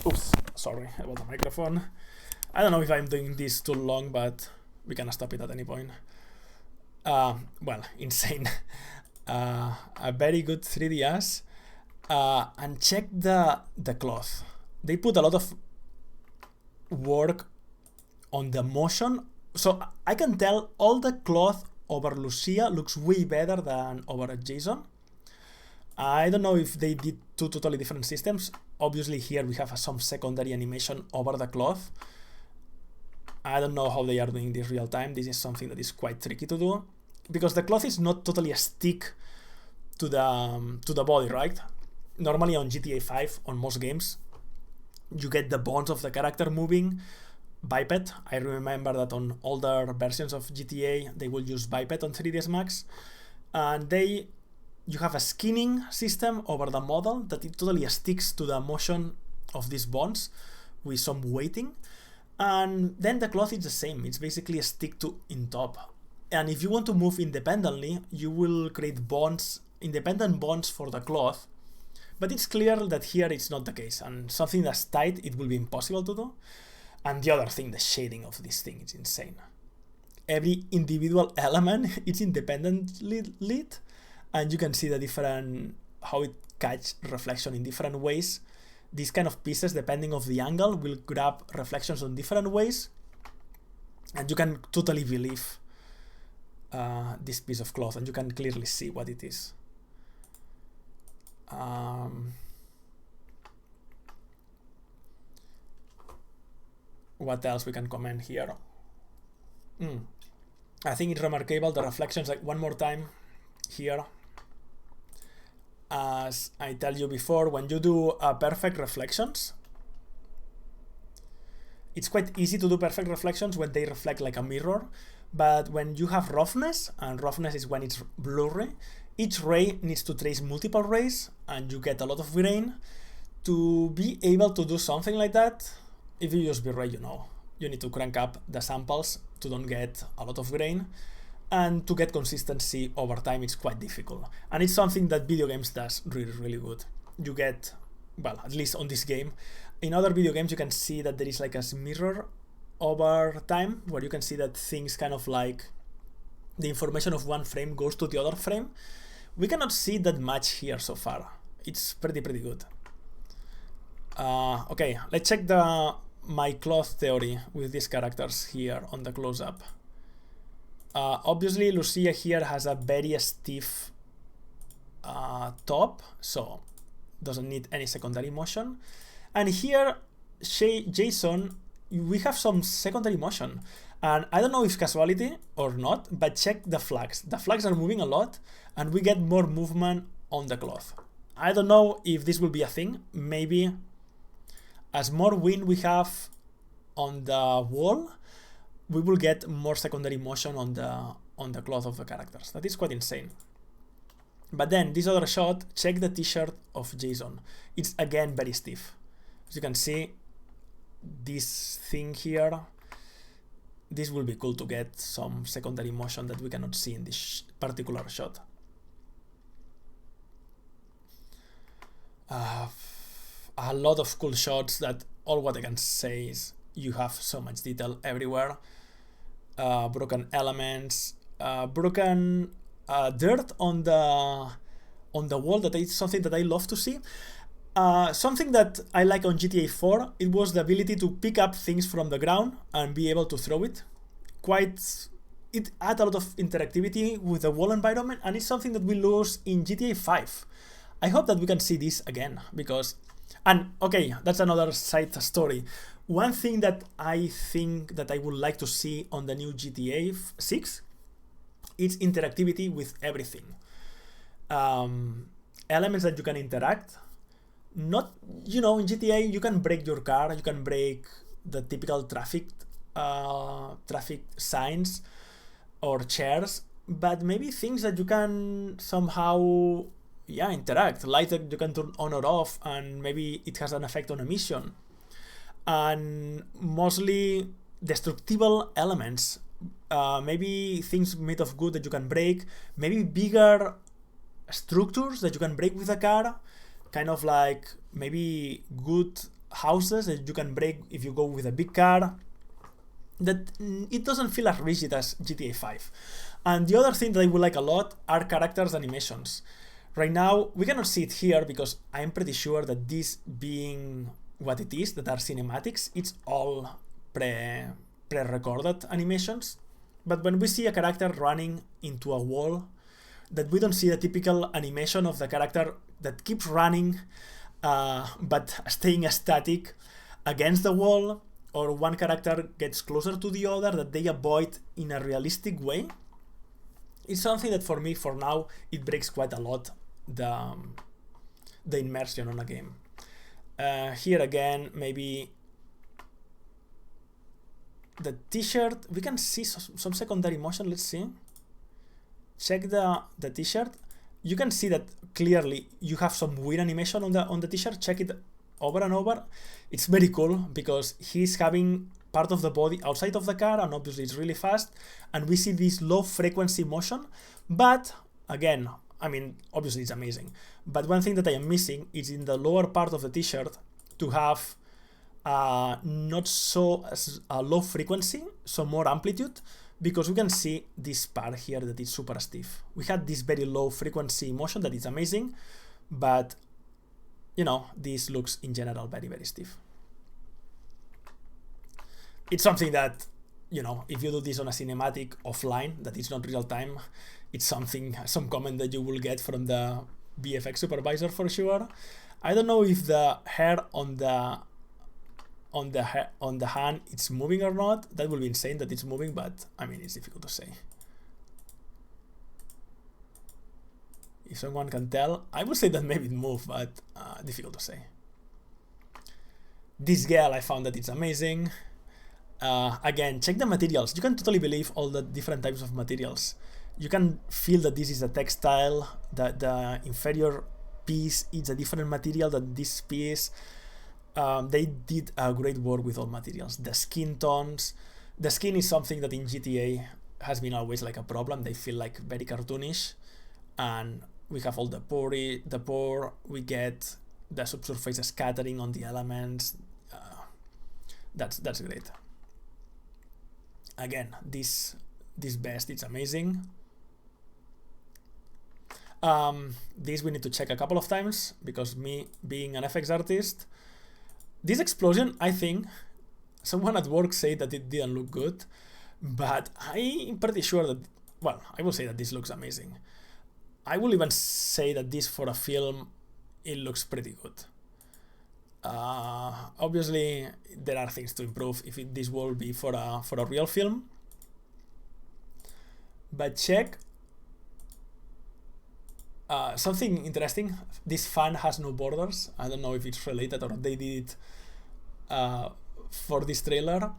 Oops, sorry about the microphone. I don't know if I'm doing this too long, but we can stop it at any point. Well, insane. A very good 3DS. And check the cloth. They put a lot of work on the motion. So I can tell all the cloth over Lucia looks way better than over Jason. I don't know if they did two totally different systems. Obviously here we have some secondary animation over the cloth. I don't know how they are doing this real time. This is something that is quite tricky to do, because the cloth is not totally a stick to the body, right? Normally on GTA 5, on most games, you get the bones of the character moving, biped. I remember that on older versions of GTA, they will use biped on 3ds Max. And you have a skinning system over the model that it totally sticks to the motion of these bones with some weighting. And then the cloth is the same. It's basically a stick to in top. And if you want to move independently, you will create bonds, independent bonds for the cloth. But it's clear that here it's not the case. And something that's tight, it will be impossible to do. And the other thing, the shading of this thing is insane. Every individual element is independently lit. And you can see the different, how it catches reflection in different ways. These kind of pieces, depending of the angle, will grab reflections on different ways. And you can totally believe this piece of cloth, and you can clearly see what it is. What else we can comment here? I think it's remarkable, the reflections, like one more time here. As I tell you before, when you do perfect reflections, it's quite easy to do perfect reflections when they reflect like a mirror. But when you have roughness, and roughness is when it's blurry, each ray needs to trace multiple rays, and you get a lot of grain. To be able to do something like that, if you use V-Ray, you need to crank up the samples to don't get a lot of grain. And to get consistency over time, it's quite difficult. And it's something that video games does really, really good. You get, well, at least on this game. In other video games, you can see that there is like a mirror over time, where you can see that things kind of like the information of one frame goes to the other frame. We cannot see that much here so far. It's pretty good. Okay, let's check my cloth theory with these characters here on the close-up. Obviously, Lucia here has a very stiff top, so doesn't need any secondary motion. And here, Jason, we have some secondary motion. And I don't know if casuality or not, but check the flags. The flags are moving a lot, and we get more movement on the cloth. I don't know if this will be a thing. Maybe as more wind we have on the wall, we will get more secondary motion on the cloth of the characters. That is quite insane. But then this other shot, check the t-shirt of Jason. It's again very stiff. As you can see, this thing here, this will be cool to get some secondary motion that we cannot see in this particular shot. A lot of cool shots that all what I can say is you have so much detail everywhere. Broken elements, broken dirt on the wall. That is something that I love to see. Something that I like on GTA 4, it was the ability to pick up things from the ground and be able to throw it. It adds a lot of interactivity with the wall environment, and it's something that we lose in GTA 5. I hope that we can see this again, because... And, okay, that's another side story. One thing that I think that I would like to see on the new GTA 6 is interactivity with everything. Elements that you can interact. Not, in GTA, you can break your car, you can break the typical traffic signs or chairs, but maybe things that you can somehow, interact. Light that you can turn on or off, and maybe it has an effect on emission. And mostly destructible elements. Maybe things made of wood that you can break. Maybe bigger structures that you can break with a car. Kind of like maybe good houses that you can break if you go with a big car. that it doesn't feel as rigid as GTA 5. And the other thing that I would like a lot are characters animations. Right now, we cannot see it here because I'm pretty sure that this being what it is, that are cinematics, it's all pre-recorded animations. But when we see a character running into a wall, that we don't see the typical animation of the character that keeps running but staying static against the wall, or one character gets closer to the other that they avoid in a realistic way. It's something that for me, for now, it breaks quite a lot the immersion on a game. Here again, maybe the t-shirt, we can see some secondary motion. Let's see. Check the t-shirt. You can see that clearly you have some weird animation on the t-shirt. Check it over and over. It's very cool because he's having part of the body outside of the car, and obviously it's really fast, and we see this low frequency motion. But again, I mean, obviously it's amazing, but one thing that I am missing is in the lower part of the t-shirt to have not so low frequency, so more amplitude, because we can see this part here that is super stiff. We had this very low frequency motion that is amazing, but you know, this looks in general very, very stiff. It's something that, you know, if you do this on a cinematic offline, that is not real time, it's something, some comment that you will get from the VFX supervisor for sure. I don't know if the hair on the hand it's moving or not. That will be insane that it's moving, but I mean, it's difficult to say. If someone can tell, I would say that maybe it moved, but difficult to say. This girl, I found that it's amazing. Again, check the materials. You can totally believe all the different types of materials. You can feel that this is a textile, that the inferior piece is a different material than this piece. They did a great work with all materials. The skin tones. The skin is something that in GTA has been always like a problem. They feel like very cartoonish. And we have all the pore, we get the subsurface scattering on the elements. That's great. Again, this vest, it's amazing. This we need to check a couple of times because me being an FX artist, this explosion, I think someone at work said that it didn't look good, but I'm pretty sure that, well, I will say that this looks amazing. I will even say that this for a film, it looks pretty good. Obviously, there are things to improve if this will be for a real film. But check something interesting. This fan has no borders. I don't know if it's related or they did it for this trailer.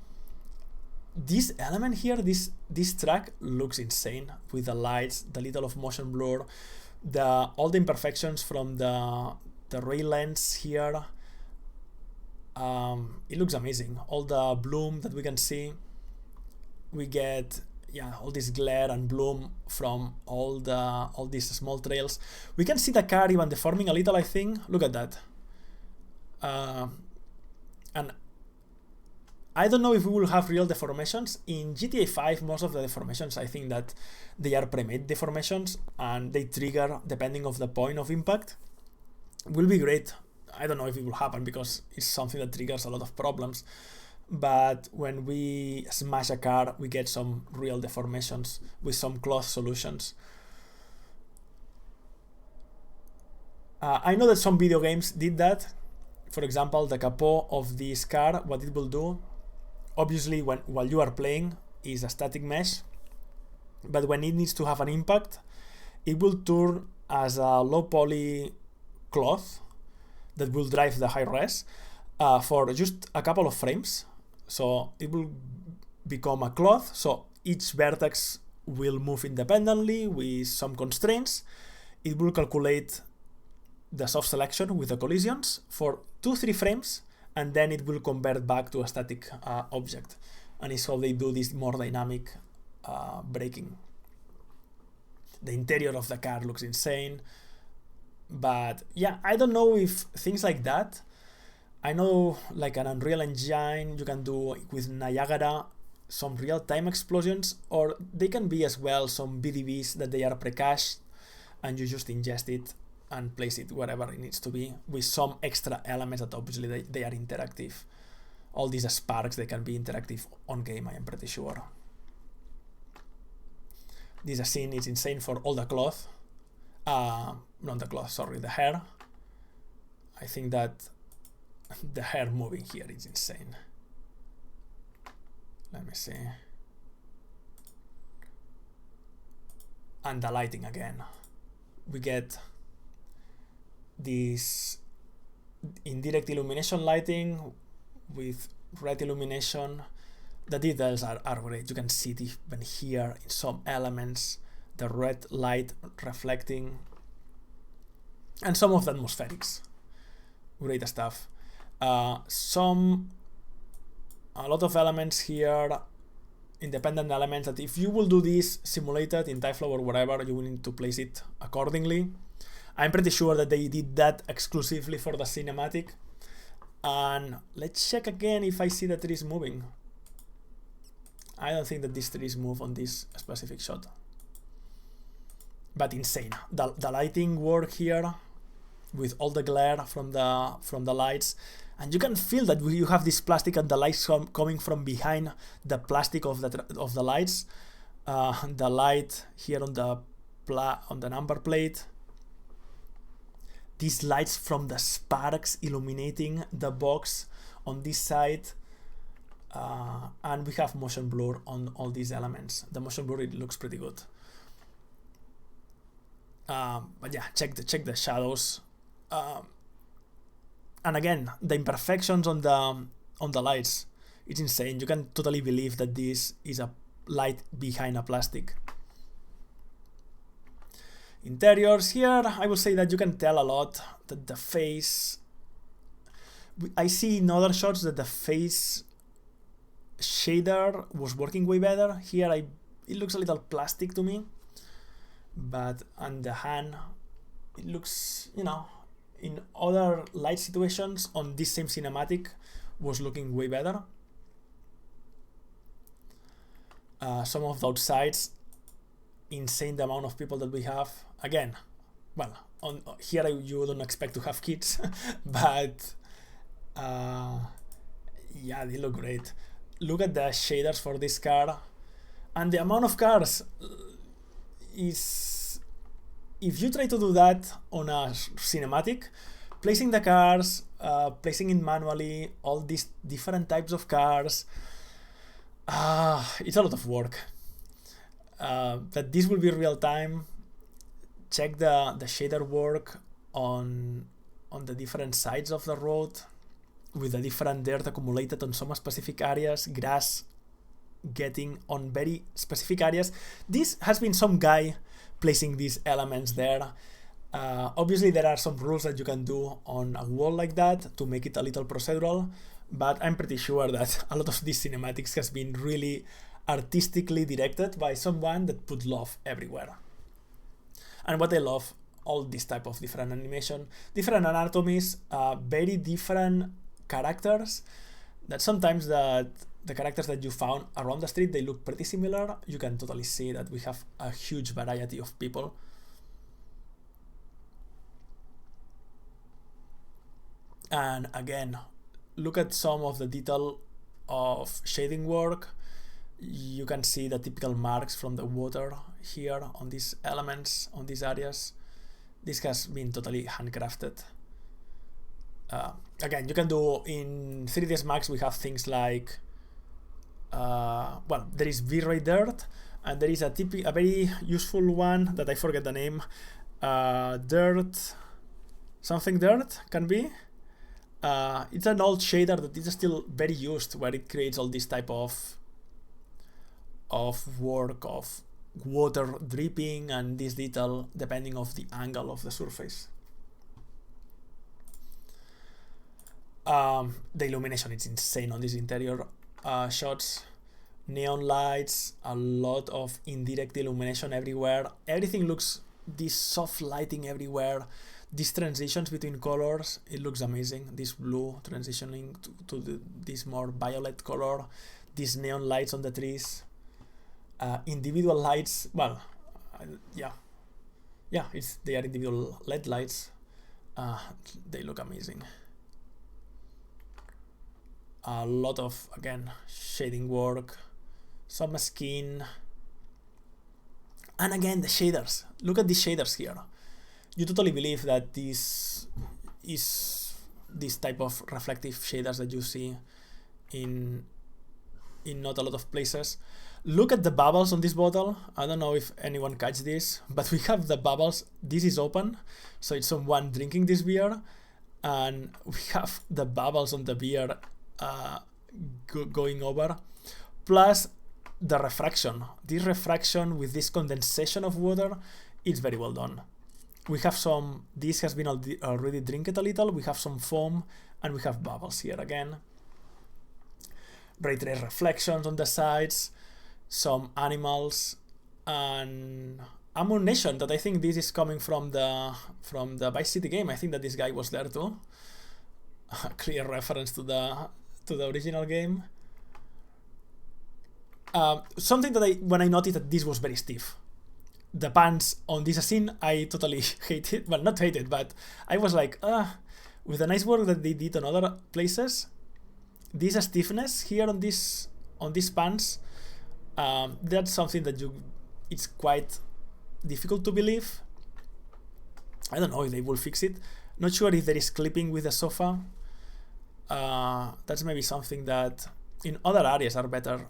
This element here, this track looks insane with the lights, the little of motion blur, all the imperfections from the ray lens here. It looks amazing. All the bloom that we can see, we get all this glare and bloom from all these small trails. We can see the car even deforming a little, I think. Look at that. And I don't know if we will have real deformations. In GTA 5, most of the deformations, I think that they are pre-made deformations and they trigger depending on the point of impact. Will be great. I don't know if it will happen because it's something that triggers a lot of problems. But when we smash a car, we get some real deformations with some cloth solutions. I know that some video games did that. For example, the capot of this car, what it will do, obviously while you are playing, is a static mesh. But when it needs to have an impact, it will turn as a low poly cloth that will drive the high res for just a couple of frames. So it will become a cloth, so each vertex will move independently with some constraints. It will calculate the soft selection with the collisions for 2-3 frames, and then it will convert back to a static object. And it's how they do this more dynamic braking. The interior of the car looks insane. But yeah, I don't know if things like that. I know like an Unreal Engine, you can do with Niagara some real-time explosions, or they can be as well some BDBs that they are pre-cached and you just ingest it and place it wherever it needs to be with some extra elements that obviously they are interactive. All these sparks, they can be interactive on game, I am pretty sure. This scene is insane for all the cloth. Not the cloth, sorry, the hair. I think that the hair moving here is insane. Let me see. And the lighting again. We get this indirect illumination lighting with red illumination. The details are great. You can see it even here in some elements, the red light reflecting, and some of the atmospherics. Great stuff. A lot of elements here, independent elements that if you will do this simulated in Tyflow or wherever, you will need to place it accordingly. I'm pretty sure that they did that exclusively for the cinematic. And let's check again if I see the trees moving. I don't think that these trees move on this specific shot. But insane. The lighting work here with all the glare from the lights. And you can feel that you have this plastic and the lights coming from behind the plastic of the lights. The light here on the number plate. These lights from the sparks illuminating the box on this side. And we have motion blur on all these elements. The motion blur, it looks pretty good. But yeah, check the shadows. And again, the imperfections on the lights, it's insane. You can totally believe that this is a light behind a plastic. Interiors here, I will say that you can tell a lot that the face. I see in other shots that the face shader was working way better. Here it looks a little plastic to me, but on the hand, it looks, you know, in other light situations on this same cinematic was looking way better. Some of the outsides, insane the amount of people that we have. Again, well, on here you don't expect to have kids, but yeah, they look great. Look at the shaders for this car, and the amount of cars is, if you try to do that on a cinematic, placing the cars, placing it manually, all these different types of cars, it's a lot of work. That this will be real time. Check the shader work on the different sides of the road, with the different dirt accumulated on some specific areas, grass getting on very specific areas. This has been some guy placing these elements there. Obviously there are some rules that you can do on a wall like that to make it a little procedural, but I'm pretty sure that a lot of these cinematics has been really artistically directed by someone that put love everywhere. And what I love, all this type of different animation, different anatomies, very different characters, that sometimes the characters that you found around the street, they look pretty similar. You can totally see that we have a huge variety of people. And again, look at some of the detail of shading work. You can see the typical marks from the water here on these elements, on these areas. This has been totally handcrafted. Again, you can do in 3ds Max, we have things like, well, there is V-Ray dirt, and there is a very useful one that I forget the name. Dirt, something dirt can be. It's an old shader that is still very used, where it creates all this type of work of water dripping and this detail depending of the angle of the surface. The illumination is insane on these interior shots. Neon lights, a lot of indirect illumination everywhere. Everything looks, this soft lighting everywhere. These transitions between colors, it looks amazing. This blue transitioning to this more violet color. these neon lights on the trees, individual lights. Well, yeah, they are individual LED lights. They look amazing. A lot of, again, shading work, some skin, and again the shaders. Look at these shaders here. You totally believe that this is this type of reflective shaders that you see in not a lot of places. Look at the bubbles on this bottle. I don't know if anyone catch this, but we have the bubbles. This is open, so it's someone drinking this beer, and we have the bubbles on the beer going over, plus the refraction. This refraction with this condensation of water, it's very well done. We have some, this has been already drinked a little, we have some foam, and we have bubbles here again. Ray trace reflections on the sides, some animals, and ammunition that I think this is coming from the Vice City game. I think that this guy was there too. A clear reference to the original game. Something that when I noticed that this was very stiff. The pants on this scene, I totally hated. Well, not hated, but I was like, with the nice work that they did on other places, this stiffness here on these pants, that's something that it's quite difficult to believe. I don't know if they will fix it. Not sure if there is clipping with the sofa. That's maybe something that in other areas are better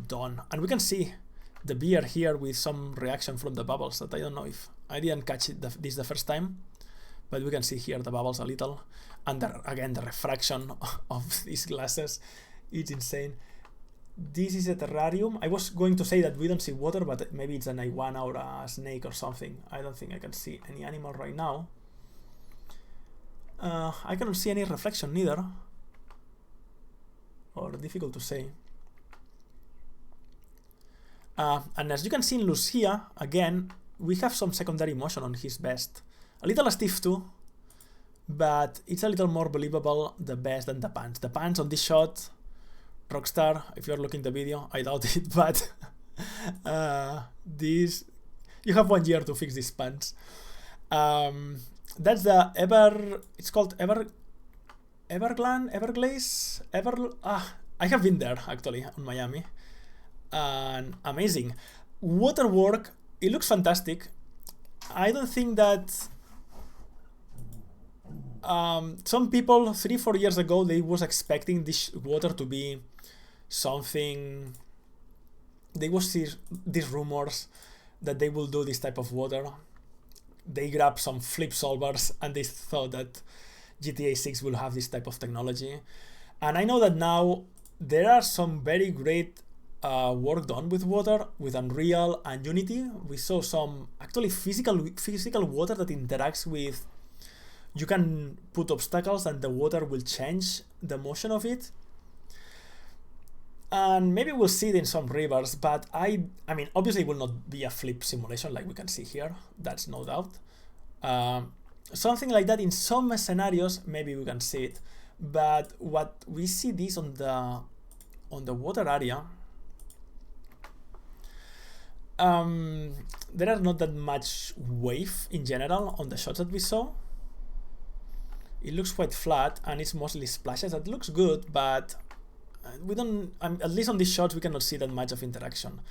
done. And we can see the beer here with some reaction from the bubbles that I don't know if I didn't catch this the first time, but we can see here the bubbles a little, and again the refraction of these glasses, it's insane. This is a terrarium. I was going to say that we don't see water, but maybe it's an iguana or a snake or something. I don't think I can see any animal right now. I cannot see any reflection neither, or difficult to say. And as you can see in Lucia, again, we have some secondary motion on his vest. A little stiff too, but it's a little more believable, the vest than the pants. The pants on this shot, Rockstar, if you're looking at the video, I doubt it, but this, you have 1 year to fix these pants. That's the it's called Everglades? I have been there actually, in Miami. And amazing. Waterwork, it looks fantastic. I don't think that some people 3-4 years ago, they was expecting this water to be something. There was these rumors that they will do this type of water. They grabbed some flip solvers and they thought that GTA 6 will have this type of technology. And I know that now there are some very great work done with water, with Unreal and Unity. We saw some actually physical water that interacts with. You can put obstacles and the water will change the motion of it. And maybe we'll see it in some rivers, but I mean, obviously it will not be a flip simulation like we can see here. That's no doubt. Something like that in some scenarios, maybe we can see it. But what we see this on the water area, there are not that much wave in general on the shots that we saw. It looks quite flat and it's mostly splashes. That looks good, but we don't, at least on these shots, we cannot see that much of interaction.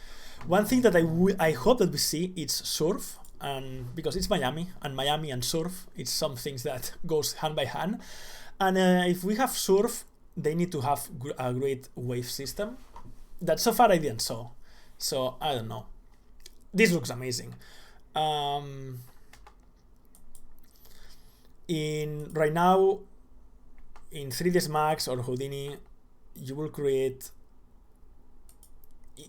One thing that I hope that we see is surf, and because it's Miami and surf, it's some things that goes hand by hand. And if we have surf, they need to have a great wave system. That so far I didn't saw. So I don't know. This looks amazing. Right now, in 3ds Max or Houdini, you will create.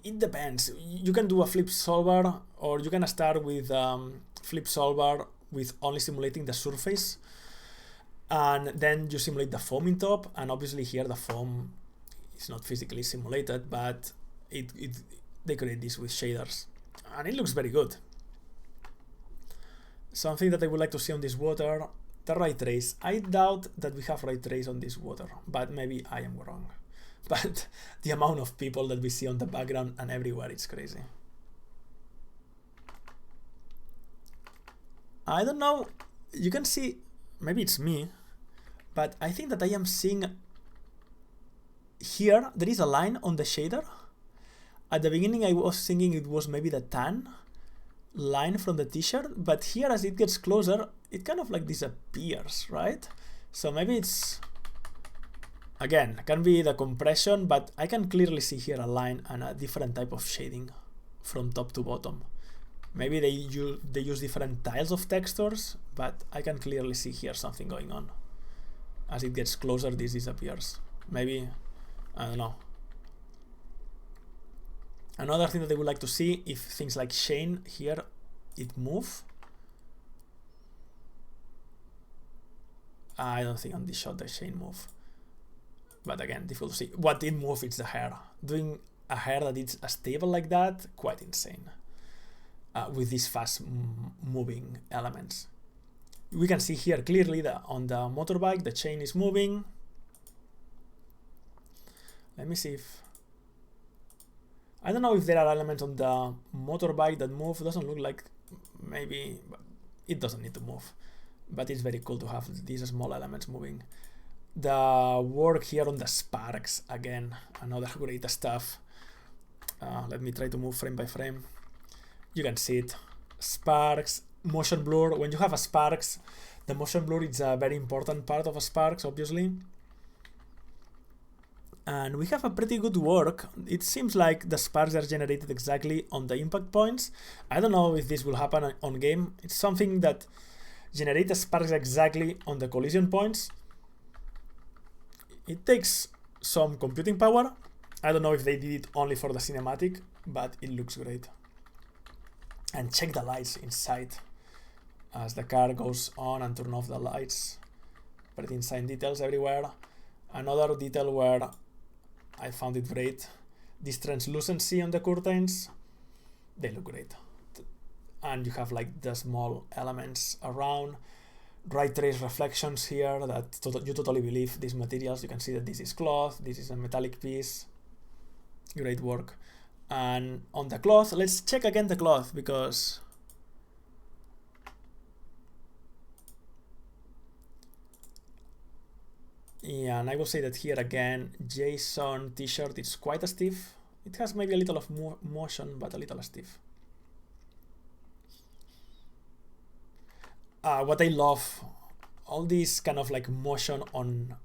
It depends. You can do a flip solver, or you can start with flip solver with only simulating the surface, and then you simulate the foam in top. And obviously here the foam is not physically simulated, but they create this with shaders. And it looks very good. Something that I would like to see on this water, the ray trace. I doubt that we have ray trace on this water, but maybe I am wrong. but the amount of people that we see on the background and everywhere, it's crazy. I don't know, you can see, maybe it's me, but I think that I am seeing here, there is a line on the shader. At the beginning I was thinking it was maybe the tan line from the t-shirt, but here as it gets closer, it kind of like disappears, right? So maybe it's, again, can be the compression, but I can clearly see here a line and a different type of shading from top to bottom. Maybe they use different tiles of textures, but I can clearly see here something going on. As it gets closer, this disappears. Maybe, I don't know. Another thing that I would like to see, if things like Shane here, it move. I don't think on this shot the Shane move. But again, difficult to see. What did move is the hair. Doing a hair that is stable like that, quite insane. With these fast moving elements. We can see here clearly that on the motorbike the chain is moving. Let me see if, I don't know if there are elements on the motorbike that move. Doesn't look like, maybe it doesn't need to move, but it's very cool to have these small elements moving. The work here on the sparks, again, another great stuff. Let me try to move frame by frame. You can see it. Sparks, motion blur. When you have a sparks, the motion blur is a very important part of a sparks, obviously. And we have a pretty good work. It seems like the sparks are generated exactly on the impact points. I don't know if this will happen on game. It's something that generates sparks exactly on the collision points. It takes some computing power. I don't know if they did it only for the cinematic, but it looks great. And check the lights inside as the car goes on and turn off the lights. Pretty insane details everywhere. Another detail where I found it great, this translucency on the curtains, they look great. And you have like the small elements around, ray trace reflections here that you totally believe these materials. You can see that this is cloth, this is a metallic piece. Great work. And on the cloth, let's check again the cloth, because yeah, and I will say that here again, Jason t-shirt, it's quite stiff. It has maybe a little of motion, but a little stiff. What I love, all these kind of like motion on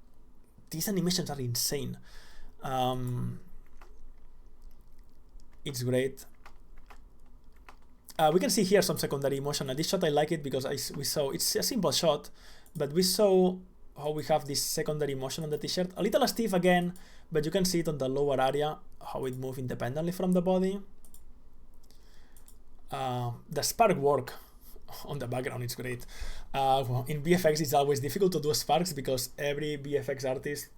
these animations are insane. It's great. We can see here some secondary motion. And this shot I like it because we saw it's a simple shot, but we saw how we have this secondary motion on the t-shirt. A little stiff again, but you can see it on the lower area, how it moves independently from the body. The spark work on the background is great. In VFX it's always difficult to do sparks because every VFX artist,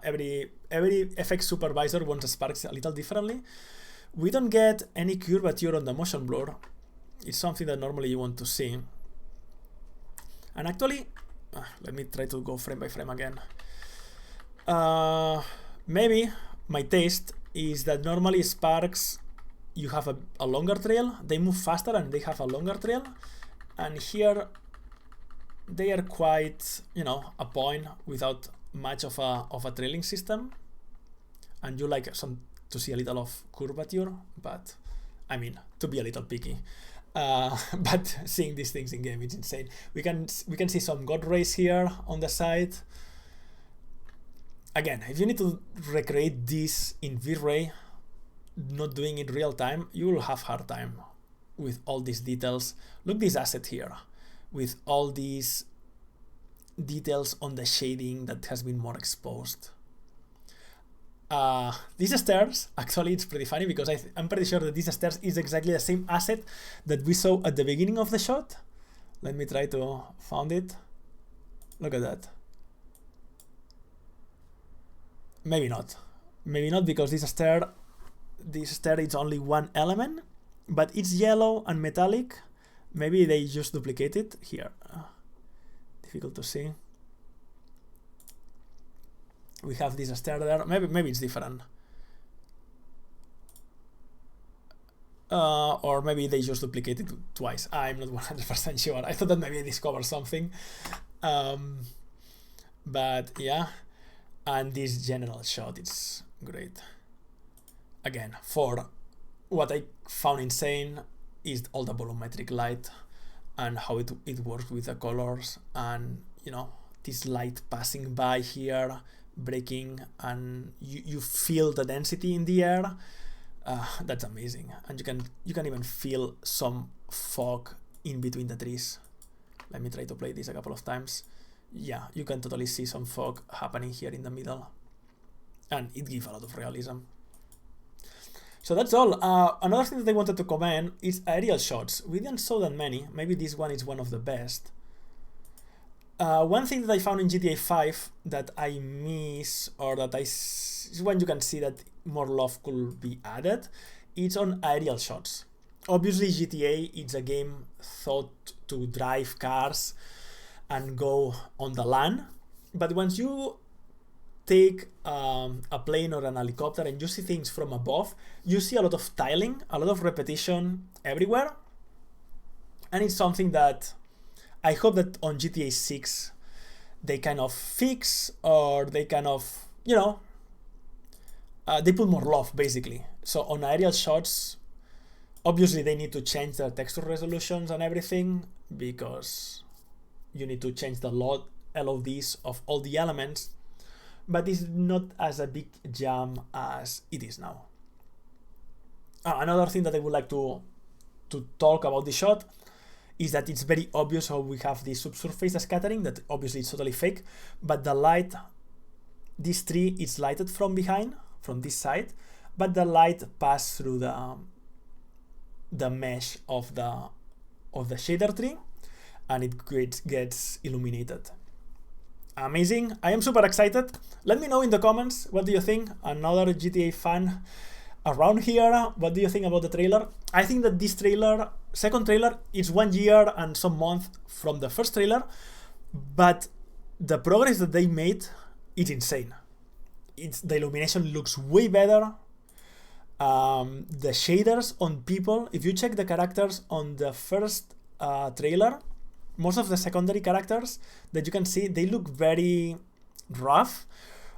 every FX supervisor wants the sparks a little differently. We don't get any curvature on the motion blur. It's something that normally you want to see. And actually, let me try to go frame by frame again. Maybe my taste is that normally sparks, you have a longer trail, they move faster and they have a longer trail. And here they are quite, you know, a point without much of a trailing system. And you like to see a little of curvature, but I mean, to be a little picky. But seeing these things in game, it's insane. We can see some God rays here on the side. Again, if you need to recreate this in V-Ray, not doing it real time, you will have hard time with all these details. Look this asset here, with all these details on the shading that has been more exposed. These stairs, actually it's pretty funny because I'm pretty sure that these stairs is exactly the same asset that we saw at the beginning of the shot. Let me try to find it. Look at that. Maybe not. Maybe not, because this stair is only one element, but it's yellow and metallic. Maybe they just duplicate it here. Difficult to see. We have this stair there. Maybe it's different. Or maybe they just duplicated it twice. I'm not 100% sure. I thought that maybe I discovered something. But yeah, and this general shot, it's great. Again, for what I found insane is all the volumetric light and how it works with the colors, and you know, this light passing by here, breaking, and you feel the density in the air. That's amazing, and you can even feel some fog in between the trees. Let me try to play this a couple of times. Yeah, you can totally see some fog happening here in the middle, and it gives a lot of realism. So that's all. Another thing that I wanted to comment is aerial shots. We didn't show that many. Maybe this one is one of the best. One thing that I found in GTA V that I miss, or that is when you can see that more love could be added, it's on aerial shots. Obviously, GTA is a game thought to drive cars and go on the land, but once you take a plane or an helicopter and you see things from above, you see a lot of tiling, a lot of repetition everywhere, and it's something that I hope that on GTA 6 they kind of fix, or they kind of, you know, they put more love basically. So on aerial shots, obviously they need to change the texture resolutions and everything, because you need to change the LODs of all the elements, but it's not as a big jam as it is now. Another thing that I would like to talk about the shot is that it's very obvious how we have this subsurface scattering, that obviously it's totally fake, but the light, this tree is lighted from behind, from this side, but the light passes through the mesh of the shader tree, and it gets illuminated. Amazing. I am super excited. Let me know in the comments, what do you think? Another GTA fan around here, what do you think about the trailer? I think that this trailer, second trailer, is 1 year and some month from the first trailer, but the progress that they made is insane. The illumination looks way better. The shaders on people, if you check the characters on the first trailer, most of the secondary characters that you can see, they look very rough,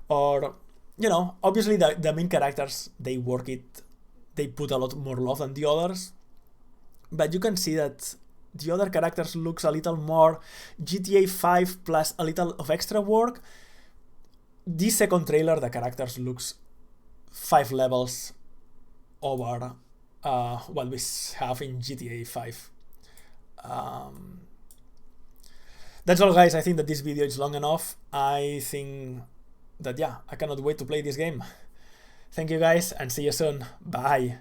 or, you know, obviously the main characters, they work it, they put a lot more love than the others, but you can see that the other characters looks a little more GTA 5 plus a little of extra work. This second trailer, the characters looks 5 levels over what we have in GTA 5. That's all, guys. I think that this video is long enough. I think that, yeah, I cannot wait to play this game. Thank you, guys, and see you soon. Bye.